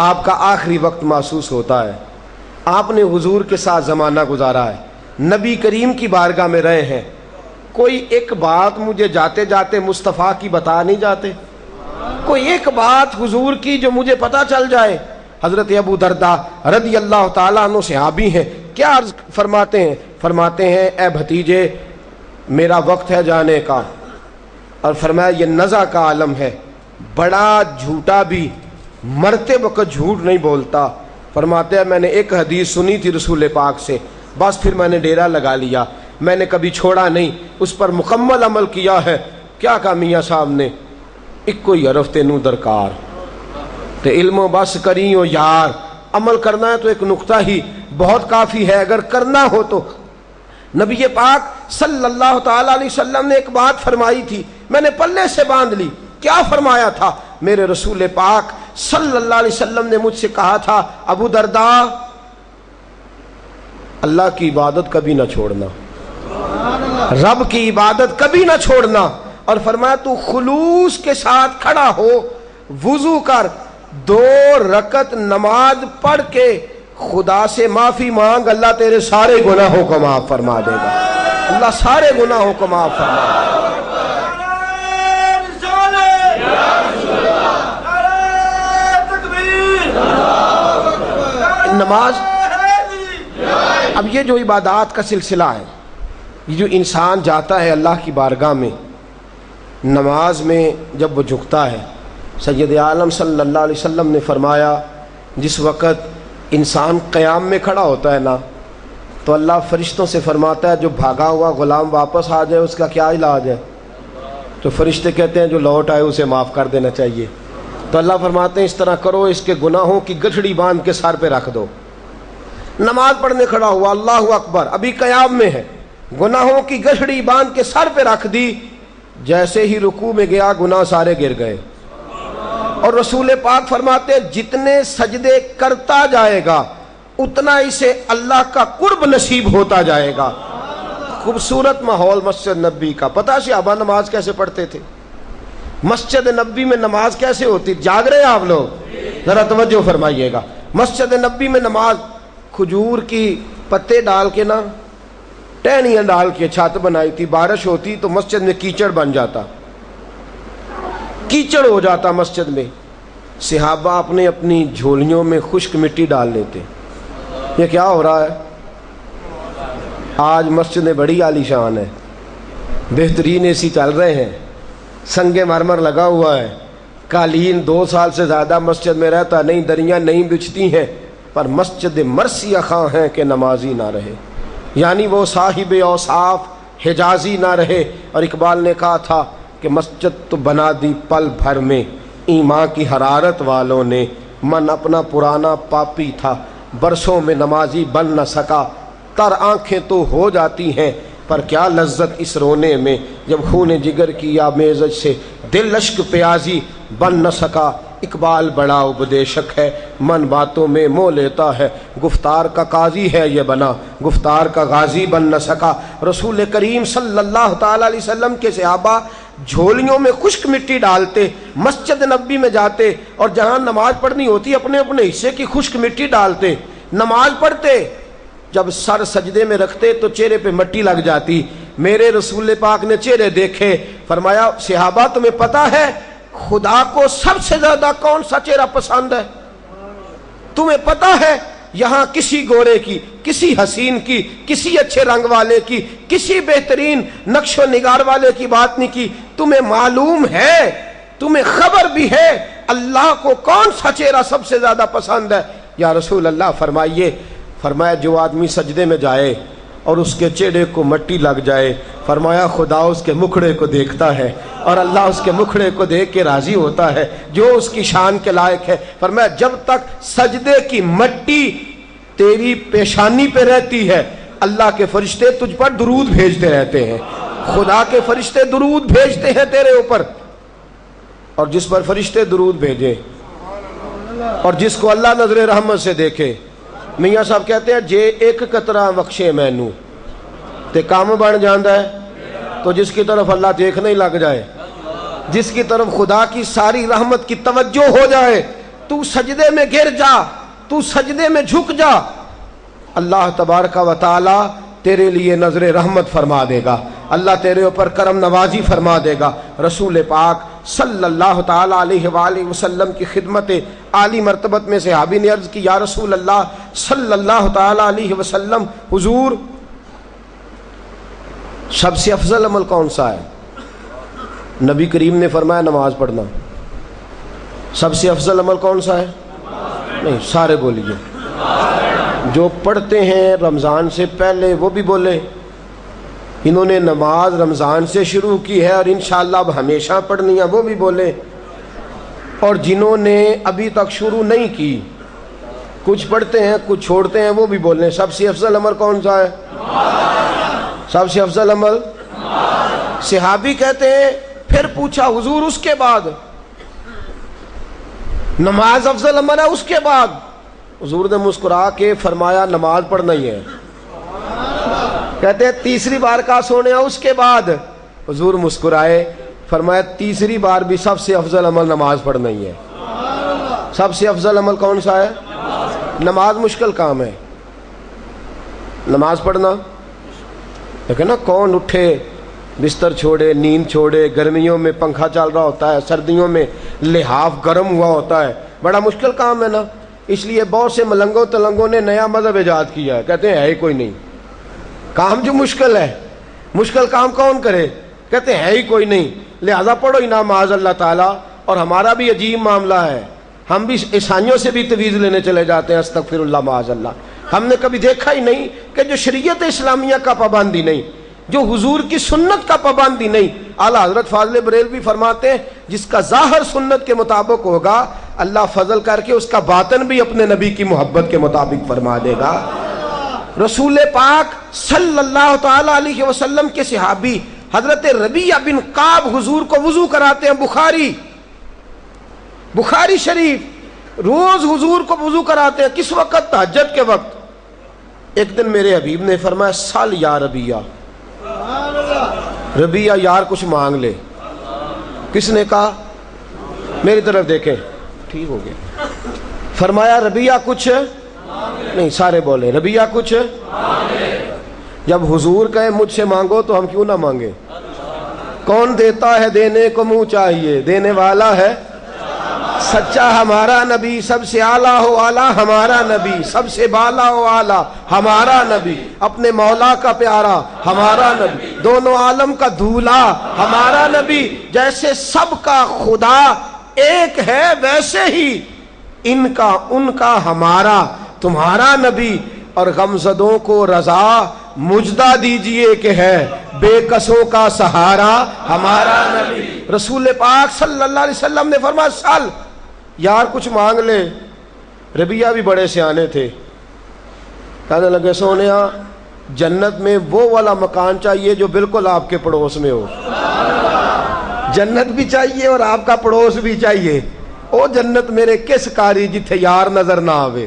A: آپ کا آخری وقت محسوس ہوتا ہے، آپ نے حضور کے ساتھ زمانہ گزارا ہے، نبی کریم کی بارگاہ میں رہے ہیں، کوئی ایک بات مجھے جاتے جاتے مصطفیٰ کی بتا نہیں جاتے؟ کوئی ایک بات حضور کی جو مجھے پتہ چل جائے؟ حضرت ابو درداء رضی اللہ تعالیٰ عنہ صحابی ہیں، کیا عرض فرماتے ہیں؟ فرماتے ہیں اے بھتیجے میرا وقت ہے جانے کا، اور فرمایا یہ نزع کا عالم ہے، بڑا جھوٹا بھی مرتے وقت جھوٹ نہیں بولتا۔ فرماتے ہیں میں نے ایک حدیث سنی تھی رسول پاک سے، بس پھر میں نے ڈیرا لگا لیا، میں نے کبھی چھوڑا نہیں، اس پر مکمل عمل کیا ہے۔ کیا کہا میاں صاحب نے؟ اکو حرف تینوں درکار تے علم و بس کری ہو یار، عمل کرنا ہے تو ایک نقطہ ہی بہت کافی ہے اگر کرنا ہو تو۔ نبی پاک صلی اللہ تعالی علیہ وسلم نے ایک بات فرمائی تھی، میں نے پلے سے باندھ لی۔ کیا فرمایا تھا؟ میرے رسول پاک صلی اللہ علیہ وسلم نے مجھ سے کہا تھا ابو درداء اللہ کی عبادت کبھی نہ چھوڑنا، رب کی عبادت کبھی نہ چھوڑنا، اور فرمایا تو خلوص کے ساتھ کھڑا ہو، وضو کر، 2 رکعت نماز پڑھ کے خدا سے معافی مانگ، اللہ تیرے سارے گناہوں کو معاف فرما دے گا، اللہ سارے گناہوں کو معاف فرما دے گا۔ نماز، اب یہ جو عبادات کا سلسلہ ہے، یہ جو انسان جاتا ہے اللہ کی بارگاہ میں، نماز میں جب وہ جھکتا ہے، سید عالم صلی اللہ علیہ وسلم نے فرمایا جس وقت انسان قیام میں کھڑا ہوتا ہے نا تو اللہ فرشتوں سے فرماتا ہے جو بھاگا ہوا غلام واپس آ جائے اس کا کیا علاج ہے؟ تو فرشتے کہتے ہیں جو لوٹ آئے اسے معاف کر دینا چاہیے۔ تو اللہ فرماتے ہیں اس طرح کرو، اس کے گناہوں کی گٹھڑی باندھ کے سر پہ رکھ دو۔ نماز پڑھنے کھڑا ہوا، اللہ اکبر، ابھی قیام میں ہے، گناہوں کی گٹھڑی باندھ کے سر پہ رکھ دی، جیسے ہی رکوع میں گیا گناہ سارے گر گئے۔ اور رسول پاک فرماتے ہیں جتنے سجدے کرتا جائے گا اتنا اسے اللہ کا قرب نصیب ہوتا جائے گا۔ خوبصورت ماحول مسجد نبی کا، پتہ صحابہ نماز کیسے پڑھتے تھے؟ مسجد نبی میں نماز کیسے ہوتی؟ جاگ رہے ہیں آپ لوگ؟ ذرا توجہ فرمائیے گا۔ مسجد نبی میں نماز کھجور کی پتے ڈال کے نا، ٹہنیاں ڈال کے چھت بنائی تھی، بارش ہوتی تو مسجد میں کیچڑ بن جاتا، کیچڑ ہو جاتا مسجد میں، صحابہ اپنے اپنی جھولیوں میں خشک مٹی ڈال لیتے۔ یہ کیا ہو رہا ہے؟ آج مسجدیں بڑی عالی شان ہے، بہترین اے سی چل رہے ہیں، سنگ مرمر لگا ہوا ہے، قالین 2 سال سے زیادہ مسجد میں رہتا نہیں، دریاں نہیں بچھتی ہیں، پر مسجد مرثیہ خواہ ہیں کہ نمازی نہ رہے، یعنی وہ صاحب اوصاف حجازی نہ رہے۔ اور اقبال نے کہا تھا کہ مسجد تو بنا دی پل بھر میں ایمان کی حرارت والوں نے، من اپنا پرانا پاپی تھا برسوں میں نمازی بن نہ سکا، تر آنکھیں تو ہو جاتی ہیں پر کیا لذت اس رونے میں، جب خون جگر کی یا میزج سے دل اشک پیازی بن نہ سکا۔ اقبال بڑا اپدیشک ہے، من باتوں میں مو لیتا ہے، گفتار کا قاضی ہے یہ بنا، گفتار کا غازی بن نہ سکا۔ رسول کریم صلی اللہ تعالی علیہ وسلم کے صحابہ جھولیوں میں خشک مٹی ڈالتے، مسجد نبی میں جاتے اور جہاں نماز پڑھنی ہوتی اپنے اپنے حصے کی خشک مٹی ڈالتے، نماز پڑھتے، جب سر سجدے میں رکھتے تو چہرے پہ مٹی لگ جاتی۔ میرے رسول پاک نے چہرے دیکھے، فرمایا صحابہ تمہیں پتہ ہے خدا کو سب سے زیادہ کون سا چہرہ پسند ہے؟ تمہیں پتہ ہے یہاں کسی گورے کی، کسی حسین کی، کسی اچھے رنگ والے کی، کسی بہترین نقش و نگار والے کی بات نہیں کی، تمہیں معلوم ہے، تمہیں خبر بھی ہے اللہ کو کون سا چہرہ سب سے زیادہ پسند ہے؟ یا رسول اللہ فرمائیے۔ فرمایا جو آدمی سجدے میں جائے اور اس کے چہرے کو مٹی لگ جائے، فرمایا خدا اس کے مکھڑے کو دیکھتا ہے اور اللہ اس کے مکھڑے کو دیکھ کے راضی ہوتا ہے جو اس کی شان کے لائق ہے۔ فرمایا جب تک سجدے کی مٹی تیری پیشانی پہ رہتی ہے اللہ کے فرشتے تجھ پر درود بھیجتے رہتے ہیں، خدا کے فرشتے درود بھیجتے ہیں تیرے اوپر۔ اور جس پر فرشتے درود بھیجیں اور جس کو اللہ نظر رحمت سے دیکھے. میاں صاحب کہتے ہیں جے ایک قطرہ بخشے مینوں تے کام بن جاندا ہے. تو جس کی طرف اللہ دیکھنے ہی لگ جائے, جس کی طرف خدا کی ساری رحمت کی توجہ ہو جائے, تو سجدے میں گر جا, تو سجدے میں جھک جا, اللہ تبارک و تعالی تیرے لیے نظر رحمت فرما دے گا, اللہ تیرے اوپر کرم نوازی فرما دے گا. رسول پاک صلی اللہ تعالی علیہ وآلہ وسلم کی خدمت عالی مرتبت میں صحابی نے عرض کی, یا رسول اللہ صلی اللہ تعالی علیہ وسلم, حضور سب سے افضل عمل کون سا ہے؟ نبی کریم نے فرمایا نماز پڑھنا. سب سے افضل عمل کون سا ہے؟ نہیں, سارے بولیے. جو پڑھتے ہیں رمضان سے پہلے وہ بھی بولے. انہوں نے نماز رمضان سے شروع کی ہے اور انشاءاللہ اب ہمیشہ پڑھنی ہے, وہ بھی بولے. اور جنہوں نے ابھی تک شروع نہیں کی, کچھ پڑھتے ہیں کچھ چھوڑتے ہیں, وہ بھی بولیں. سب سے افضل عمل کون سا ہے؟ سب سے افضل عمل. صحابی کہتے ہیں پھر پوچھا حضور اس کے بعد؟ نماز افضل عمل ہے, اس کے بعد؟ حضور نے مسکرا کے فرمایا نماز پڑھنا ہی ہے. کہتے ہیں تیسری بار کا سونے اس کے بعد؟ حضور مسکرائے, فرمایا تیسری بار بھی سب سے افضل عمل نماز پڑھنا ہی ہے. سب سے افضل عمل کون سا ہے؟ نماز مشکل کام ہے, نماز پڑھنا. لیکن نا کون اٹھے, بستر چھوڑے, نیند چھوڑے, گرمیوں میں پنکھا چل رہا ہوتا ہے, سردیوں میں لحاف گرم ہوا ہوتا ہے, بڑا مشکل کام ہے نا. اس لیے بہت سے ملنگوں تلنگوں نے نیا مذہب ایجاد کیا ہے, کہتے ہیں ہے ہی کوئی نہیں کام جو مشکل ہے. مشکل کام کون کرے؟ کہتے ہیں ہے ہی کوئی نہیں, لہذا پڑھو ہی نہ معاذ اللہ تعالیٰ. اور ہمارا بھی عجیب معاملہ ہے, ہم بھی عیسائیوں سے بھی تویز لینے چلے جاتے ہیں, استغفر اللہ معاذ اللہ. ہم نے کبھی دیکھا ہی نہیں کہ جو شریعت اسلامیہ کا پابندی نہیں, جو حضور کی سنت کا پابندی نہیں. اعلیٰ حضرت فاضل بریلوی فرماتے ہیں جس کا ظاہر سنت کے مطابق ہوگا, اللہ فضل کر کے اس کا باطن بھی اپنے نبی کی محبت کے مطابق فرما دے گا. رسول پاک صلی اللہ تعالی علیہ وسلم کے صحابی حضرت ربیعہ بن کعب حضور کو وضو کراتے ہیں. بخاری شریف روز حضور کو وضو کراتے ہیں. کس وقت؟ تہجد کے وقت. ایک دن میرے حبیب نے فرمایا سال یا ربیعہ, ربیعہ یار کچھ مانگ لے. کس نے کہا؟ میری طرف دیکھیں, ٹھیک ہو گیا. فرمایا ربیعہ کچھ نہیں, سارے بولے ربیعہ کچھ. جب حضور کہے مجھ سے مانگو تو ہم کیوں نہ مانگے؟ کون دیتا ہے دینے کو منہ چاہیے, دینے والا ہے سچا ہمارا نبی. سب سے اعلیٰ ہو اعلیٰ ہمارا نبی, سب سے بالا ہو اعلیٰ ہمارا نبی, اپنے مولا کا پیارا ہمارا نبی, دونوں عالم کا دھولا ہمارا نبی. جیسے سب کا خدا ایک ہے ویسے ہی ان کا ان کا ہمارا تمہارا نبی. اور غمزدوں کو رضا مجدہ دیجئے کہ ہے بے کسوں کا سہارا ہمارا نبی. رسول پاک صلی اللہ علیہ وسلم نے فرمایا سال یار کچھ مانگ لے. ربیعہ بھی بڑے سیانے تھے, کہنے لگے سونیا جنت میں وہ والا مکان چاہیے جو بالکل آپ کے پڑوس میں ہو. جنت بھی چاہیے اور آپ کا پڑوس بھی چاہیے. او جنت میرے کس کاری جتھے یار نظر نہ آوے,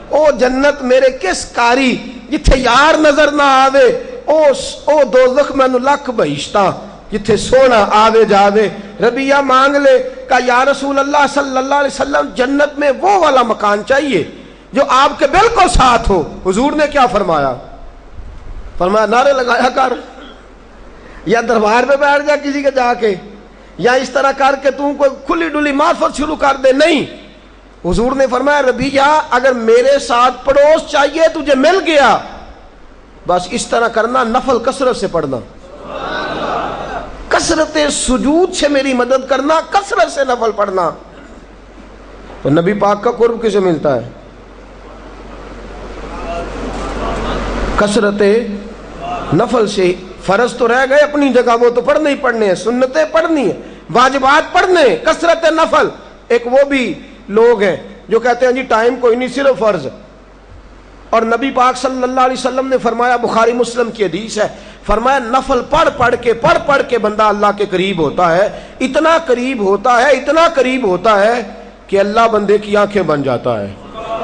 A: او جنت میرے کس کاری جتھے یار نظر نہ آوے. او دوزخ مینوں لکھ بہشتاں جتھے سونا آوے جاوے. ربیعہ مانگ لے, کہا یا رسول اللہ صلی اللہ علیہ وسلم جنت میں وہ والا مکان چاہیے جو آپ کے بالکل ساتھ ہو. حضور نے کیا فرمایا؟ فرمایا نعرے لگایا کر, یا دربار پہ بیٹھ جا کسی کے جا کے, یا اس طرح کر کے تم کوئی کھلی ڈلی معرفت شروع کر دے. نہیں, حضور نے فرمایا ربیعہ اگر میرے ساتھ پڑوس چاہیے تجھے مل گیا, بس اس طرح کرنا, نفل کثرت سے پڑھنا, کثرت سجود سے میری مدد کرنا, کثرت سے نفل پڑھنا. تو نبی پاک کا قرب کسے ملتا ہے؟ کثرت نفل سے. فرض تو رہ گئے اپنی جگہ, وہ تو پڑھنے ہی پڑھنے ہیں, سنتیں پڑھنی ہیں, واجبات پڑھنے. کثرت نفل. ایک وہ بھی لوگ ہیں جو کہتے ہیں جی ٹائم کوئی نہیں صرف فرض. اور نبی پاک صلی اللہ علیہ وسلم نے فرمایا, بخاری مسلم کی حدیث ہے, فرمایا نفل پڑھ پڑھ کے بندہ اللہ کے قریب ہوتا ہے، اتنا قریب ہوتا ہے کہ اللہ بندے کی آنکھیں بن جاتا ہے،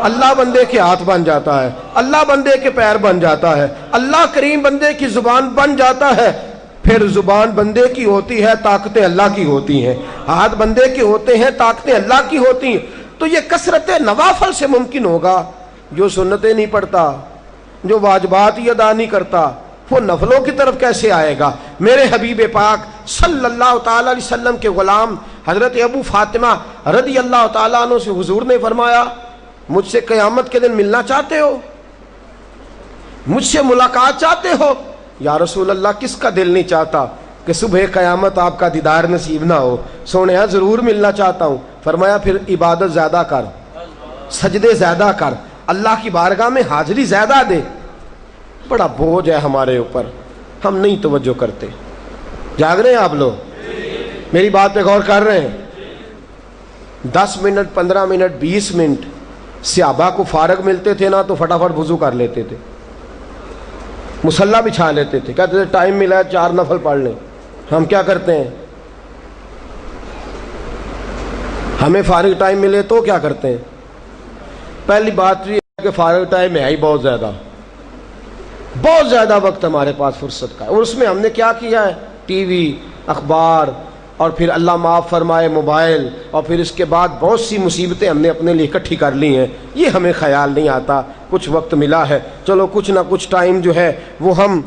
A: اللہ بندے کے ہاتھ بن جاتا ہے، اللہ بندے کے پیر بن جاتا ہے، اللہ کریم بندے کی زبان بن جاتا ہے۔ پھر زبان بندے کی ہوتی ہے، طاقتیں اللہ کی ہوتی ہیں، ہاتھ بندے کے ہوتے ہیں، طاقتیں اللہ کی ہوتی ہیں۔ تو یہ کثرت نوافل سے ممکن ہوگا۔ جو سنتیں نہیں پڑھتا، جو واجبات ہی ادا نہیں کرتا، وہ نفلوں کی طرف کیسے آئے گا؟ میرے حبیب پاک صلی اللہ تعالی علیہ وسلم کے غلام حضرت ابو فاطمہ رضی اللہ تعالیٰ عنہ سے حضور نے فرمایا، مجھ سے قیامت کے دن ملنا چاہتے ہو؟ مجھ سے ملاقات چاہتے ہو؟ یا رسول اللہ کس کا دل نہیں چاہتا کہ صبح قیامت آپ کا دیدار نصیب نہ ہو؟ سونیا ضرور ملنا چاہتا ہوں۔ فرمایا پھر عبادت زیادہ کر، سجدے زیادہ کر، اللہ کی بارگاہ میں حاضری زیادہ دے۔ بڑا بوجھ ہے ہمارے اوپر، ہم نہیں توجہ کرتے۔ جاگ رہے ہیں آپ لوگ؟ میری بات پہ غور کر رہے ہیں؟ 10 منٹ 15 منٹ 20 منٹ صحابہ کو فارغ ملتے تھے نا تو فٹافٹ وضو کر لیتے تھے، مصلی بچھا لیتے تھے، کہتے تھے ٹائم ملا ہے 4 نفل پڑھ لیں۔ ہم کیا کرتے ہیں؟ ہمیں فارغ ٹائم ملے تو کیا کرتے ہیں؟ پہلی بات یہ ہے کہ فارغ ٹائم ہے ہی بہت زیادہ وقت ہمارے پاس فرصت کا ہے، اور اس میں ہم نے کیا کیا ہے؟ ٹی وی، اخبار، اور پھر اللہ معاف فرمائے موبائل، اور پھر اس کے بعد بہت سی مصیبتیں ہم نے اپنے لیے اکٹھی کر لی ہیں۔ یہ ہمیں خیال نہیں آتا کچھ وقت ملا ہے، چلو کچھ نہ کچھ ٹائم جو ہے وہ ہم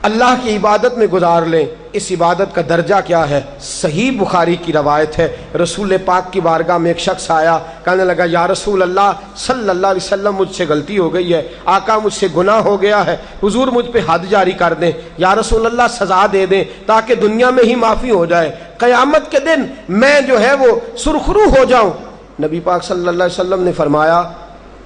A: اللہ کی عبادت میں گزار لیں۔ اس عبادت کا درجہ کیا ہے؟ صحیح بخاری کی روایت ہے، رسول پاک کی بارگاہ میں ایک شخص آیا، کہنے لگا یا رسول اللہ صلی اللہ علیہ وسلم مجھ سے غلطی ہو گئی ہے، آقا مجھ سے گناہ ہو گیا ہے، حضور مجھ پہ حد جاری کر دیں، یا رسول اللہ سزا دے دیں تاکہ دنیا میں ہی معافی ہو جائے، قیامت کے دن میں جو ہے وہ سرخرو ہو جاؤں۔ نبی پاک صلی اللہ علیہ وسلم نے فرمایا،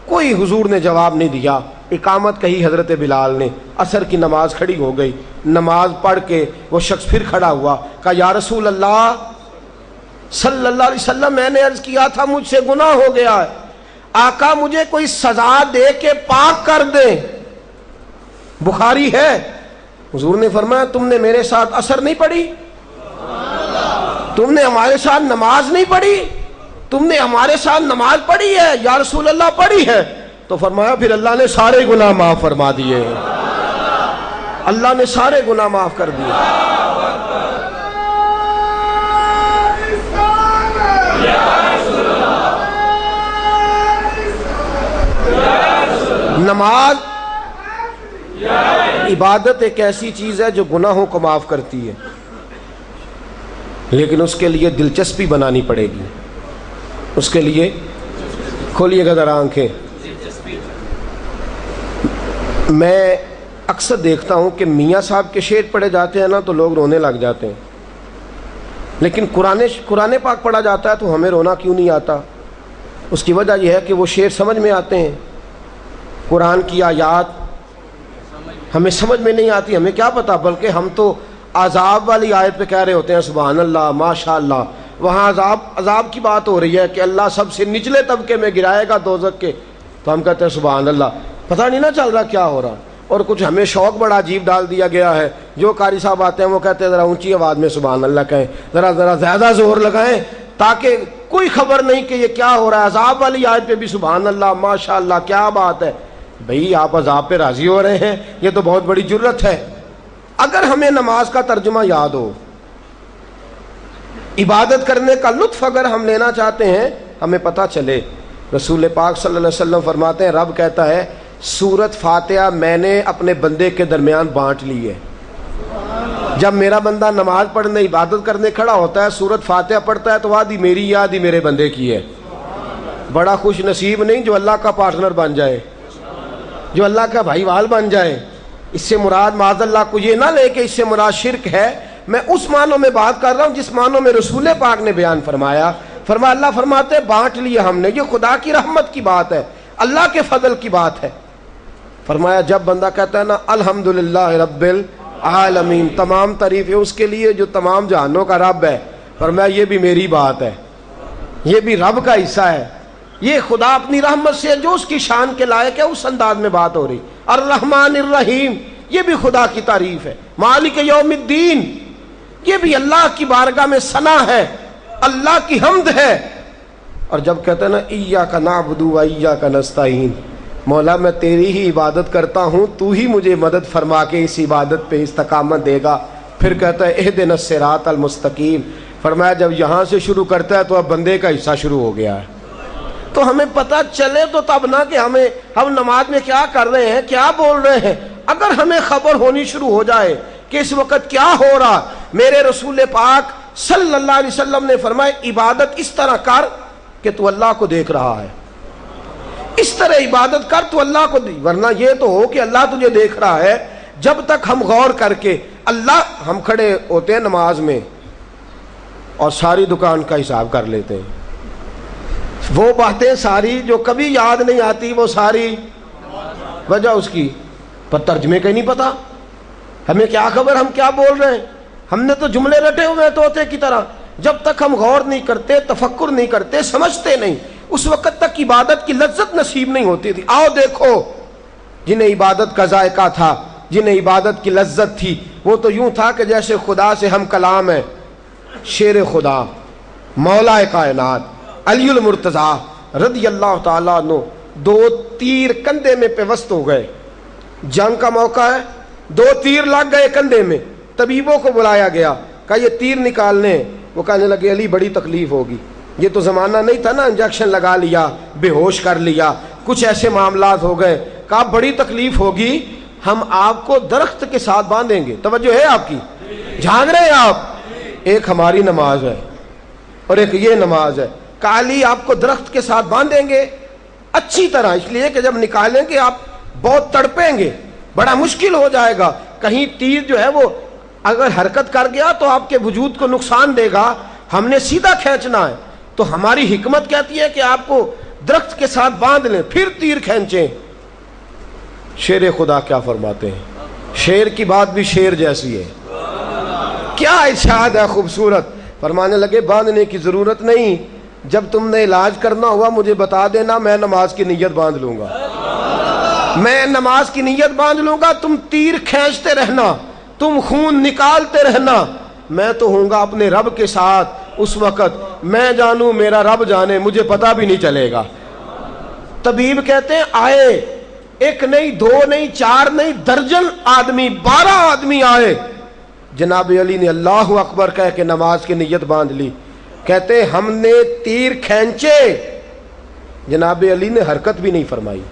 A: کوئی حضور نے جواب نہیں دیا۔ اقامت کہی حضرت بلال نے، عصر کی نماز کھڑی ہو گئی، نماز پڑھ کے وہ شخص پھر کھڑا ہوا، کہا یا رسول اللہ صلی اللہ علیہ وسلم میں نے عرض کیا تھا مجھ سے گناہ ہو گیا ہے، آقا مجھے کوئی سزا دے کے پاک کر دیں۔ بخاری ہے، حضور نے فرمایا تم نے میرے ساتھ عصر نہیں پڑھی، تم نے ہمارے ساتھ نماز نہیں پڑھی، تم نے ہمارے ساتھ نماز پڑھی ہے؟ یا رسول اللہ پڑھی ہے۔ تو فرمایا پھر اللہ نے سارے گناہ معاف فرما دیے، اللہ نے سارے گناہ معاف کر دیے۔ نماز عبادت ایک ایسی چیز ہے جو گناہوں کو معاف کرتی ہے، لیکن اس کے لیے دلچسپی بنانی پڑے گی۔ اس کے لیے کھولیے گا ذرا آنکھیں۔ میں اکثر دیکھتا ہوں کہ میاں صاحب کے شعر پڑھے جاتے ہیں نا تو لوگ رونے لگ جاتے ہیں، لیکن قرآن پاک پڑھا جاتا ہے تو ہمیں رونا کیوں نہیں آتا؟ اس کی وجہ یہ ہے کہ وہ شعر سمجھ میں آتے ہیں، قرآن کی آیات ہمیں سمجھ میں نہیں آتی، ہمیں کیا پتا، بلکہ ہم تو عذاب والی آیت پہ کہہ رہے ہوتے ہیں سبحان اللہ ماشاء اللہ، وہاں عذاب کی بات ہو رہی ہے کہ اللہ سب سے نچلے طبقے میں گرائے گا دوزخ کے، تو ہم کہتے ہیں سبحان اللہ، پتہ نہیں نہ چل رہا کیا ہو رہا۔ اور کچھ ہمیں شوق بڑا عجیب ڈال دیا گیا ہے، جو قاری صاحب آتے ہیں وہ کہتے ہیں ذرا اونچی آواز میں سبحان اللہ کہیں، ذرا زیادہ زور لگائیں تاکہ کوئی خبر نہیں کہ یہ کیا ہو رہا ہے۔ عذاب والی آیت پہ بھی سبحان اللہ ماشاء اللہ، کیا بات ہے بھئی، آپ عذاب پہ راضی ہو رہے ہیں؟ یہ تو بہت بڑی جرت ہے۔ اگر ہمیں نماز کا ترجمہ یاد ہو، عبادت کرنے کا لطف اگر ہم لینا چاہتے ہیں، ہمیں پتہ چلے رسول پاک صلی اللہ علیہ وسلم فرماتے ہیں، رب کہتا ہے سورت فاتحہ میں نے اپنے بندے کے درمیان بانٹ لی ہے۔ جب میرا بندہ نماز پڑھنے عبادت کرنے کھڑا ہوتا ہے، سورت فاتحہ پڑھتا ہے تو آدھی میری یا آدھی میرے بندے کی ہے۔ بڑا خوش نصیب نہیں جو اللہ کا پارٹنر بن جائے، جو اللہ کا بھائی وال بن جائے۔ اس سے مراد معاذ اللہ کو یہ نہ لے کہ اس سے مراد شرک ہے، میں اس معنوں میں بات کر رہا ہوں جس معنوں میں رسول پاک نے بیان فرمایا۔ اللہ فرماتے بانٹ لیا ہم نے، یہ خدا کی رحمت کی بات ہے، اللہ کے فضل کی بات ہے۔ فرمایا جب بندہ کہتا ہے نا الحمدللہ رب العالمین، تمام تعریفیں اس کے لیے جو تمام جہانوں کا رب ہے، فرمایا یہ بھی میری بات ہے، یہ بھی رب کا حصہ ہے، یہ خدا اپنی رحمت سے جو اس کی شان کے لائق ہے اس انداز میں بات ہو رہی۔ الرحمن الرحیم، یہ بھی خدا کی تعریف ہے. مالک یوم الدین یہ بھی اللہ کی بارگاہ میں ثنا ہے, اللہ کی حمد ہے. اور جب کہتے ہیں نا ایاک نعبد و ایاک نستعین, مولا میں تیری ہی عبادت کرتا ہوں, تو ہی مجھے مدد فرما کے اس عبادت پہ استقامت دے گا. پھر کہتا ہے اہدنا الصراط المستقیم. فرمایا جب یہاں سے شروع کرتا ہے تو اب بندے کا حصہ شروع ہو گیا ہے. تو ہمیں پتہ چلے تو تب نہ کہ ہم نماز میں کیا کر رہے ہیں, کیا بول رہے ہیں. اگر ہمیں خبر ہونی شروع ہو جائے کہ اس وقت کیا ہو رہا, میرے رسول پاک صلی اللہ علیہ وسلم نے فرمایا عبادت اس طرح کر کہ تو اللہ کو دیکھ رہا ہے, اس طرح عبادت کر تو اللہ کو ورنہ یہ تو ہو کہ اللہ تجھے دیکھ رہا ہے. جب تک ہم غور کر کے ہم کھڑے ہوتے ہیں نماز میں اور ساری دکان کا حساب کر لیتے ہیں, وہ باتیں ساری جو کبھی یاد نہیں آتی, وہ ساری وجہ اس کی پر ترجمے کا ہی نہیں پتا. ہمیں کیا خبر ہم کیا بول رہے ہیں, ہم نے تو جملے رٹے ہوئے طوطے کی طرح. جب تک ہم غور نہیں کرتے, تفکر نہیں کرتے, سمجھتے نہیں, اس وقت تک عبادت کی لذت نصیب نہیں ہوتی تھی. آؤ دیکھو جنہیں عبادت کا ذائقہ تھا, جنہیں عبادت کی لذت تھی, وہ تو یوں تھا کہ جیسے خدا سے ہم کلام ہیں. شیر خدا مولا کائنات علی المرتضی رضی اللہ تعالیٰ عنہ 2 تیر کندھے میں پیوست ہو گئے. جنگ کا موقع ہے, 2 تیر لگ گئے کندھے میں. طبیبوں کو بلایا گیا, کہا یہ تیر نکالنے. وہ کہنے لگے علی بڑی تکلیف ہوگی, یہ تو زمانہ نہیں تھا نا انجیکشن لگا لیا بے ہوش کر لیا, کچھ ایسے معاملات ہو گئے. کہا بڑی تکلیف ہوگی, ہم آپ کو درخت کے ساتھ باندھیں گے. توجہ ہے آپ کی, جھانک رہے ہیں آپ. ایک ہماری نماز ہے اور ایک یہ نماز ہے. کالی آپ کو درخت کے ساتھ باندھیں گے اچھی طرح, اس لیے کہ جب نکالیں گے آپ بہت تڑپیں گے, بڑا مشکل ہو جائے گا. کہیں تیر جو ہے وہ اگر حرکت کر گیا تو آپ کے وجود کو نقصان دے گا. ہم نے سیدھا کھینچنا ہے, تو ہماری حکمت کہتی ہے کہ آپ کو درخت کے ساتھ باندھ لیں پھر تیر کھینچیں. شیر خدا کیا فرماتے ہیں, شیر کی بات بھی شیر جیسی ہے. کیا ارشاد ہے خوبصورت. فرمانے لگے باندھنے کی ضرورت نہیں, جب تم نے علاج کرنا ہوا مجھے بتا دینا, میں نماز کی نیت باندھ لوں گا, میں نماز کی نیت باندھ لوں گا. تم تیر کھینچتے رہنا, تم خون نکالتے رہنا, میں تو ہوں گا اپنے رب کے ساتھ. اس وقت میں جانوں میرا رب جانے, مجھے پتا بھی نہیں چلے گا. طبیب کہتے ہیں آئے, 1 نہیں 2 نہیں 4 نہیں, درجن آدمی 12 آدمی آئے. جناب علی نے اللہ اکبر کہہ کے نماز کی نیت باندھ لی. کہتے ہم نے تیر کھینچے, جناب علی نے حرکت بھی نہیں فرمائی.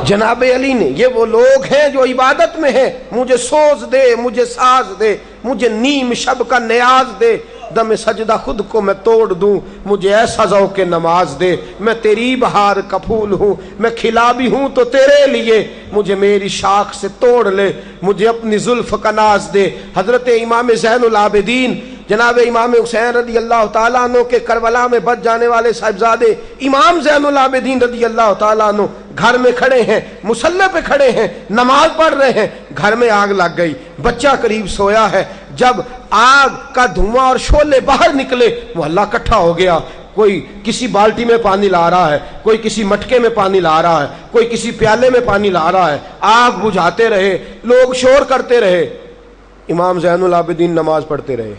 A: جناب علی نے, یہ وہ لوگ ہیں جو عبادت میں ہیں, مجھے سوز دے, مجھے ساز دے, مجھے نیم شب کا نیاز دے, دم سجدہ خود کو میں توڑ دوں, مجھے ایسا ذوق نماز دے. میں تیری بہار کا پھول ہوں, میں کھلا بھی ہوں تو تیرے لیے, مجھے میری شاخ سے توڑ لے, مجھے اپنی زلف کا ناز دے. حضرت امام زین العابدین جناب امام حسین رضی اللہ تعالیٰ عنہ کے کربلا میں بچ جانے والے صاحبزادے امام زین العابدین رضی اللہ تعالیٰ عنہ گھر میں کھڑے ہیں, مصلی پہ کھڑے ہیں, نماز پڑھ رہے ہیں. گھر میں آگ لگ گئی, بچہ قریب سویا ہے. جب آگ کا دھواں اور شعلے باہر نکلے, محلہ اکٹھا ہو گیا. کوئی کسی بالٹی میں پانی لا رہا ہے, کوئی کسی مٹکے میں پانی لا رہا ہے, کوئی کسی پیالے میں پانی لا رہا ہے. آگ بجھاتے رہے, لوگ شور کرتے رہے. امام زین العابدین نماز پڑھتے رہے,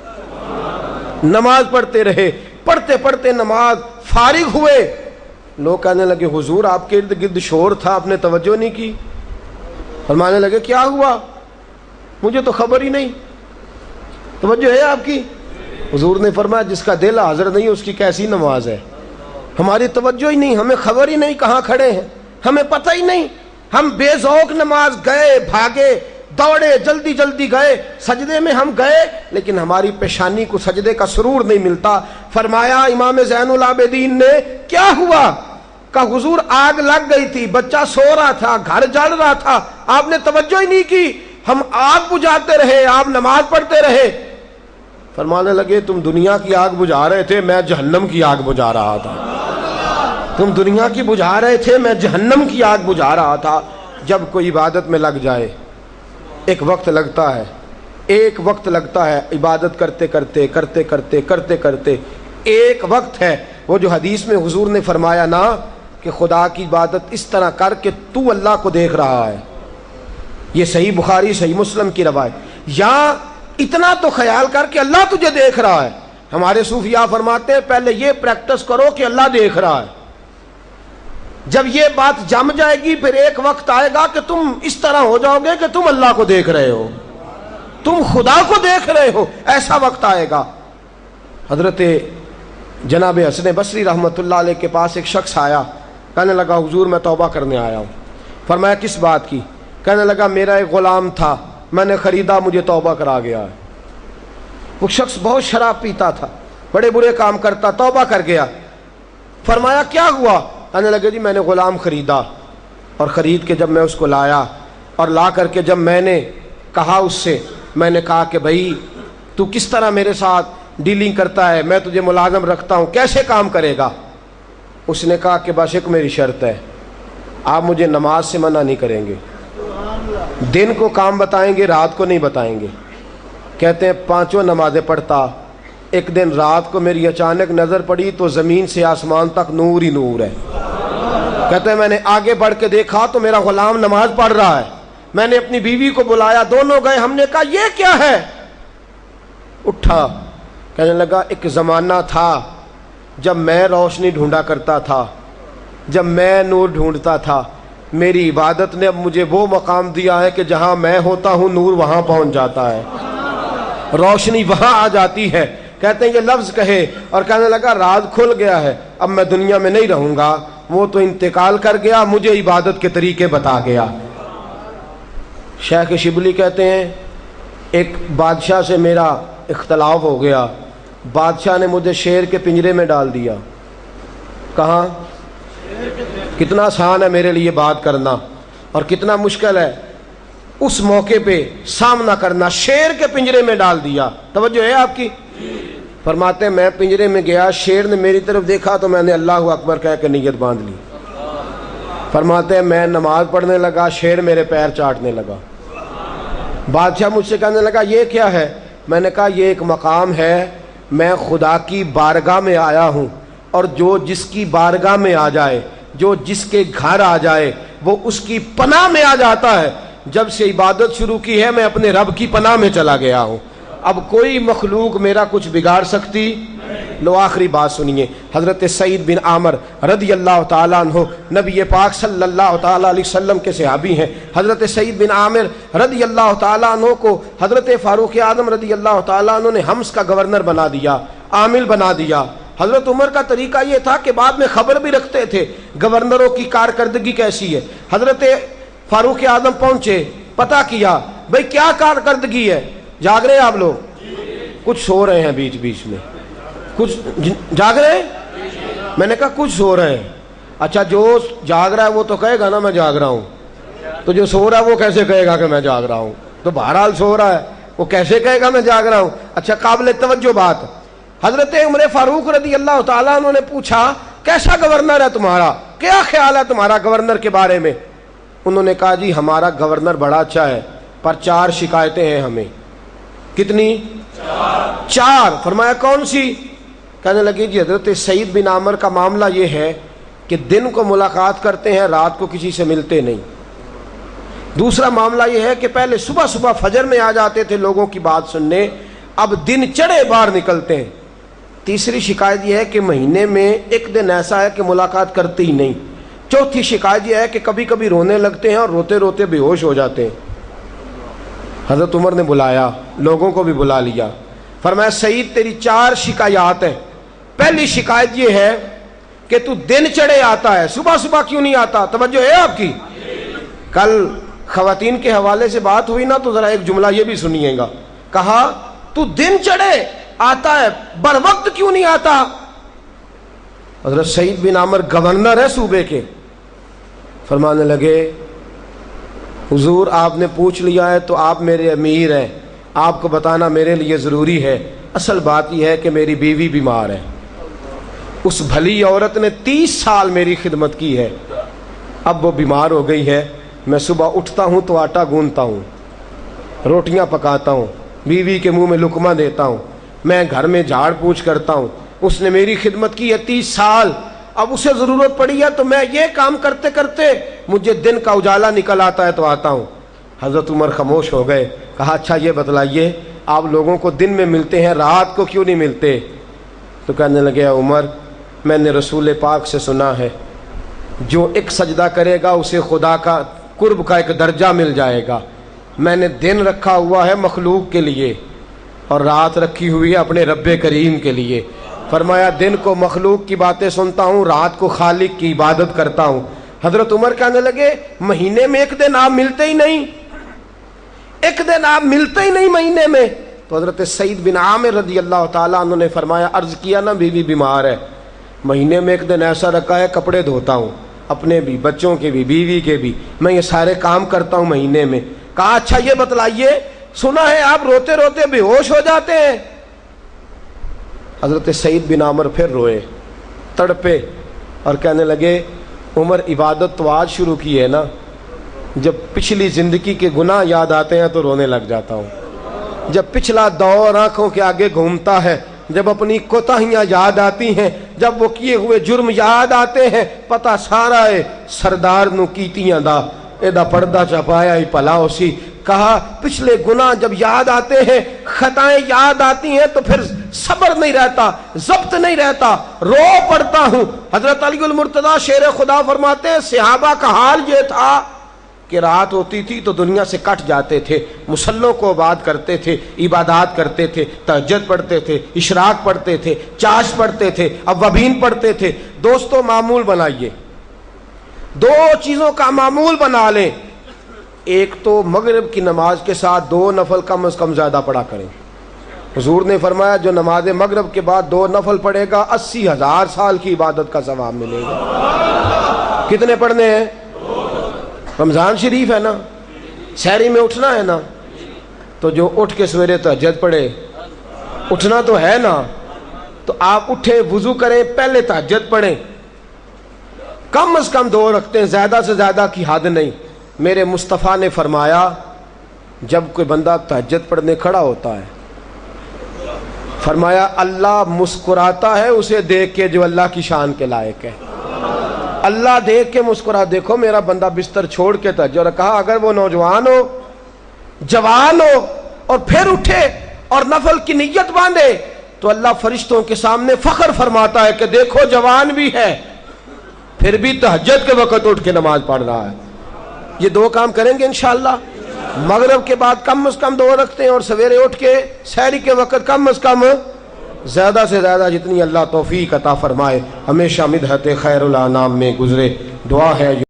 A: نماز پڑھتے رہے. پڑھتے پڑھتے نماز فارغ ہوئے. لوگ کہنے لگے حضور آپ کے ارد گرد شور تھا, آپ نے توجہ نہیں کی. فرمانے لگے کیا ہوا, مجھے تو خبر ہی نہیں. توجہ ہے آپ کی. حضور نے فرمایا جس کا دل حاضر نہیں اس کی کیسی نماز ہے. ہماری توجہ ہی نہیں, ہمیں خبر ہی نہیں کہاں کھڑے ہیں, ہمیں پتہ ہی نہیں. ہم بے ذوق نماز گئے, بھاگے, دوڑے, جلدی جلدی گئے, سجدے میں ہم گئے, لیکن ہماری پیشانی کو سجدے کا سرور نہیں ملتا. فرمایا امام زین العابدین نے کیا ہوا, کہا حضور آگ لگ گئی تھی, بچہ سو رہا تھا, گھر جل رہا تھا, آپ نے توجہ ہی نہیں کی, ہم آگ بجھاتے رہے, آپ نماز پڑھتے رہے. فرمانے لگے تم دنیا کی آگ بجھا رہے تھے, میں جہنم کی آگ بجھا رہا تھا. تم دنیا کی بجھا رہے تھے, میں جہنم کی آگ بجھا رہا تھا. جب کوئی عبادت میں لگ جائے ایک وقت لگتا ہے, ایک وقت لگتا ہے عبادت کرتے کرتے کرتے کرتے کرتے کرتے ایک وقت ہے. وہ جو حدیث میں حضور نے فرمایا نا کہ خدا کی عبادت اس طرح کر کے تو اللہ کو دیکھ رہا ہے, یہ صحیح بخاری صحیح مسلم کی روایت۔ یہاں اتنا تو خیال کر کہ اللہ تجھے دیکھ رہا ہے۔ ہمارے صوفیاء فرماتے ہیں پہلے یہ پریکٹس کرو کہ اللہ دیکھ رہا ہے، جب یہ بات جم جائے گی پھر ایک وقت آئے گا کہ تم اس طرح ہو جاؤ گے کہ تم اللہ کو دیکھ رہے ہو، تم خدا کو دیکھ رہے ہو، ایسا وقت آئے گا۔ حضرت جناب حسن بصری رحمۃ اللہ علیہ کے پاس ایک شخص آیا، کہنے لگا حضور میں توبہ کرنے آیا ہوں۔ فرمایا کس بات کی؟ کہنے لگا میرا ایک غلام تھا، میں نے خریدا، مجھے توبہ کرا گیا ہے۔ وہ شخص بہت شراب پیتا تھا، بڑے برے کام کرتا، توبہ کر گیا۔ فرمایا کیا ہوا؟ کہنے لگے جی میں نے غلام خریدا، اور خرید کے جب میں اس کو لایا اور لا کر کے جب میں نے کہا اس سے، میں نے کہا کہ بھائی تو کس طرح میرے ساتھ ڈیلنگ کرتا ہے، میں تجھے ملازم رکھتا ہوں، کیسے کام کرے گا؟ اس نے کہا کہ بس ایک میری شرط ہے، آپ مجھے نماز سے منع نہیں کریں گے، دن کو کام بتائیں گے، رات کو نہیں بتائیں گے۔ کہتے ہیں 5 نمازیں پڑھتا، ایک دن رات کو میری اچانک نظر پڑی تو زمین سے آسمان تک نور ہی نور ہے۔ کہتے ہیں میں نے آگے بڑھ کے دیکھا تو میرا غلام نماز پڑھ رہا ہے۔ میں نے اپنی بیوی کو بلایا، دونوں گئے، ہم نے کہا یہ کیا ہے؟ اٹھا، کہنے لگا ایک زمانہ تھا جب میں روشنی ڈھونڈا کرتا تھا، جب میں نور ڈھونڈتا تھا، میری عبادت نے اب مجھے وہ مقام دیا ہے کہ جہاں میں ہوتا ہوں نور وہاں پہنچ جاتا ہے، روشنی وہاں آ جاتی ہے۔ کہتے ہیں یہ لفظ کہے اور کہنے لگا راز کھل گیا ہے، اب میں دنیا میں نہیں رہوں گا، وہ تو انتقال کر گیا، مجھے عبادت کے طریقے بتا گیا۔ شیخ شبلی کہتے ہیں ایک بادشاہ سے میرا اختلاف ہو گیا، بادشاہ نے مجھے شیر کے پنجرے میں ڈال دیا۔ کہاں؟ کتنا آسان ہے میرے لیے بات کرنا اور کتنا مشکل ہے اس موقع پہ سامنا کرنا، شیر کے پنجرے میں ڈال دیا۔ توجہ ہے آپ کی؟ فرماتے ہیں میں پنجرے میں گیا، شیر نے میری طرف دیکھا تو میں نے اللہ اکبر کہہ کے نیت باندھ لی۔ فرماتے ہیں میں نماز پڑھنے لگا، شیر میرے پیر چاٹنے لگا۔ بادشاہ مجھ سے کہنے لگا یہ کیا ہے؟ میں نے کہا یہ ایک مقام ہے، میں خدا کی بارگاہ میں آیا ہوں، اور جو جس کی بارگاہ میں آ جائے، جو جس کے گھر آ جائے، وہ اس کی پناہ میں آ جاتا ہے۔ جب سے عبادت شروع کی ہے میں اپنے رب کی پناہ میں چلا گیا ہوں، اب کوئی مخلوق میرا کچھ بگاڑ سکتی؟ لو آخری بات سنیے، حضرت سعید بن عامر رضی اللہ تعالیٰ عنہ نبی پاک صلی اللہ تعالیٰ علیہ وسلم کے صحابی ہیں۔ حضرت سعید بن عامر رضی اللہ تعالیٰ عنہ کو حضرت فاروق اعظم رضی اللہ تعالیٰ عنہ نے حمص کا گورنر بنا دیا، عامل بنا دیا۔ حضرت عمر کا طریقہ یہ تھا کہ بعد میں خبر بھی رکھتے تھے گورنروں کی کارکردگی کیسی ہے۔ حضرت فاروق اعظم پہنچے، پتہ کیا بھئی کیا کارکردگی ہے؟ جاگ رہے ہیں آپ لوگ؟ کچھ سو رہے ہیں بیچ بیچ میں، کچھ جاگ رہے ہیں؟ میں نے کہا کچھ سو رہے ہیں۔ اچھا جو جاگ رہا ہے وہ تو کہے گا نا میں جاگ رہا ہوں، تو جو سو رہا ہے وہ کیسے کہے گا کہ میں جاگ رہا ہوں؟ تو بہرحال سو رہا ہے، وہ کیسے کہے گا میں جاگ رہا ہوں؟ اچھا قابل توجہ بات، حضرت عمر فاروق رضی اللہ تعالیٰ عنہ نے پوچھا کیسا گورنر ہے تمہارا، کیا خیال ہے تمہارا گورنر کے بارے میں؟ انہوں نے کہا جی ہمارا گورنر بڑا اچھا ہے، پر 4 شکایتیں ہیں ہمیں۔ کتنی؟ 4۔ فرمایا کون سی؟ کہنے لگے جی حضرت سعید بن عامر کا معاملہ یہ ہے کہ دن کو ملاقات کرتے ہیں، رات کو کسی سے ملتے نہیں۔ دوسرا معاملہ یہ ہے کہ پہلے صبح صبح فجر میں آ جاتے تھے لوگوں کی بات سننے، اب دن چڑھے باہر نکلتے ہیں۔ تیسری شکایت یہ ہے کہ مہینے میں ایک دن ایسا ہے کہ ملاقات کرتے ہی نہیں۔ چوتھی شکایت یہ ہے کہ کبھی کبھی رونے لگتے ہیں اور روتے روتے بے ہوش ہو جاتے ہیں۔ حضرت عمر نے بلایا، لوگوں کو بھی بلا لیا، فرمایا سعید تیری 4 شکایات ہیں۔ پہلی شکایت یہ ہے کہ تو دن چڑھے آتا ہے، صبح صبح کیوں نہیں آتا؟ توجہ ہے آپ کی؟ کل خواتین کے حوالے سے بات ہوئی نا، تو ذرا ایک جملہ یہ بھی سنیے گا، کہا تو دن چڑھے آتا ہے بر وقت کیوں نہیں آتا؟ حضرت سعید بن عامر گورنر ہے صوبے کے، فرمانے لگے حضور آپ نے پوچھ لیا ہے تو آپ میرے امیر ہیں، آپ کو بتانا میرے لیے ضروری ہے۔ اصل بات یہ ہے کہ میری بیوی بیمار ہے، اس بھلی عورت نے 30 سال میری خدمت کی ہے، اب وہ بیمار ہو گئی ہے۔ میں صبح اٹھتا ہوں تو آٹا گوندتا ہوں، روٹیاں پکاتا ہوں، بیوی کے منہ میں لقمہ دیتا ہوں، میں گھر میں جھاڑ پوچھ کرتا ہوں، اس نے میری خدمت کی ہے 30 سال، اب اسے ضرورت پڑی ہے تو میں یہ کام کرتے کرتے مجھے دن کا اجالا نکل آتا ہے تو آتا ہوں۔ حضرت عمر خاموش ہو گئے. کہا اچھا یہ بتلائیے آپ لوگوں کو دن میں ملتے ہیں رات کو کیوں نہیں ملتے؟ تو کہنے لگے عمر میں نے رسول پاک سے سنا ہے جو ایک سجدہ کرے گا اسے خدا کا قرب کا ایک درجہ مل جائے گا. میں نے دن رکھا ہوا ہے مخلوق کے لیے اور رات رکھی ہوئی ہے اپنے رب کریم کے لیے. فرمایا دن کو مخلوق کی باتیں سنتا ہوں، رات کو خالق کی عبادت کرتا ہوں. حضرت عمر کہنے لگے مہینے میں ایک دن آپ ملتے ہی نہیں، ایک دن آپ ملتے ہی نہیں مہینے میں. تو حضرت سعید بن عامر رضی اللہ تعالیٰ عنہ نے فرمایا عرض کیا نا بیوی بیمار ہے، مہینے میں ایک دن ایسا رکھا ہے کپڑے دھوتا ہوں اپنے بھی، بچوں کے بھی، بیوی کے بھی، میں یہ سارے کام کرتا ہوں مہینے میں. کہا اچھا یہ بتلائیے سنا ہے آپ روتے روتے بے ہوش ہو جاتے ہیں. حضرت سعید بن عامر پھر روئے، تڑپے اور کہنے لگے عمر عبادت تو آج شروع کی ہے نا، جب پچھلی زندگی کے گناہ یاد آتے ہیں تو رونے لگ جاتا ہوں. جب پچھلا دور آنکھوں کے آگے گھومتا ہے، جب اپنی کوتاہیاں یاد آتی ہیں، جب وہ کیے ہوئے جرم یاد آتے ہیں، پتہ سارا ہے سردار نو کیتیاں دا ایدا پردہ چپایا ہی پلا اسی. کہا پچھلے گناہ جب یاد آتے ہیں، خطائیں یاد آتی ہیں تو پھر صبر نہیں رہتا، ضبط نہیں رہتا، رو پڑتا ہوں. حضرت علی المرتضیٰ شیر خدا فرماتے ہیں صحابہ کا حال یہ تھا کہ رات ہوتی تھی تو دنیا سے کٹ جاتے تھے، مصلوں کو آباد کرتے تھے، عبادات کرتے تھے، تہجد پڑھتے تھے، اشراق پڑھتے تھے، چاش پڑھتے تھے، اوابین پڑھتے تھے. دوستو معمول بنائیے، دو چیزوں کا معمول بنا لیں. ایک تو مغرب کی نماز کے ساتھ 2 نفل کم از کم زیادہ پڑھا کریں. حضور نے فرمایا جو نماز مغرب کے بعد 2 نفل پڑھے گا 80,000 سال کی عبادت کا ثواب ملے گا. کتنے پڑھنے ہیں؟ رمضان شریف ہے نا، سحری میں اٹھنا ہے نا، تو جو اٹھ کے سویرے تہجد پڑھے، اٹھنا تو ہے نا، تو آپ اٹھیں وضو کریں پہلے تہجد پڑھیں. کم از کم 2 رکھتے، زیادہ سے زیادہ کی حد نہیں. میرے مصطفیٰ نے فرمایا جب کوئی بندہ تہجد پڑھنے کھڑا ہوتا ہے، فرمایا اللہ مسکراتا ہے اسے دیکھ کے جو اللہ کی شان کے لائق ہے. اللہ دیکھ کے مسکرا، دیکھو میرا بندہ بستر چھوڑ کے تہجد. کہا اگر وہ نوجوان ہو، جوان ہو اور پھر اٹھے اور نفل کی نیت باندھے تو اللہ فرشتوں کے سامنے فخر فرماتا ہے کہ دیکھو جوان بھی ہے پھر بھی تہجد کے وقت اٹھ کے نماز پڑھ رہا ہے. یہ 2 کام کریں گے انشاءاللہ. مغرب کے بعد کم از کم 2 رکھتے ہیں اور سویرے اٹھ کے سحری کے وقت کم از کم زیادہ سے زیادہ جتنی اللہ توفیق عطا فرمائے ہمیشہ مدحت خیر الانام میں گزرے. دعا ہے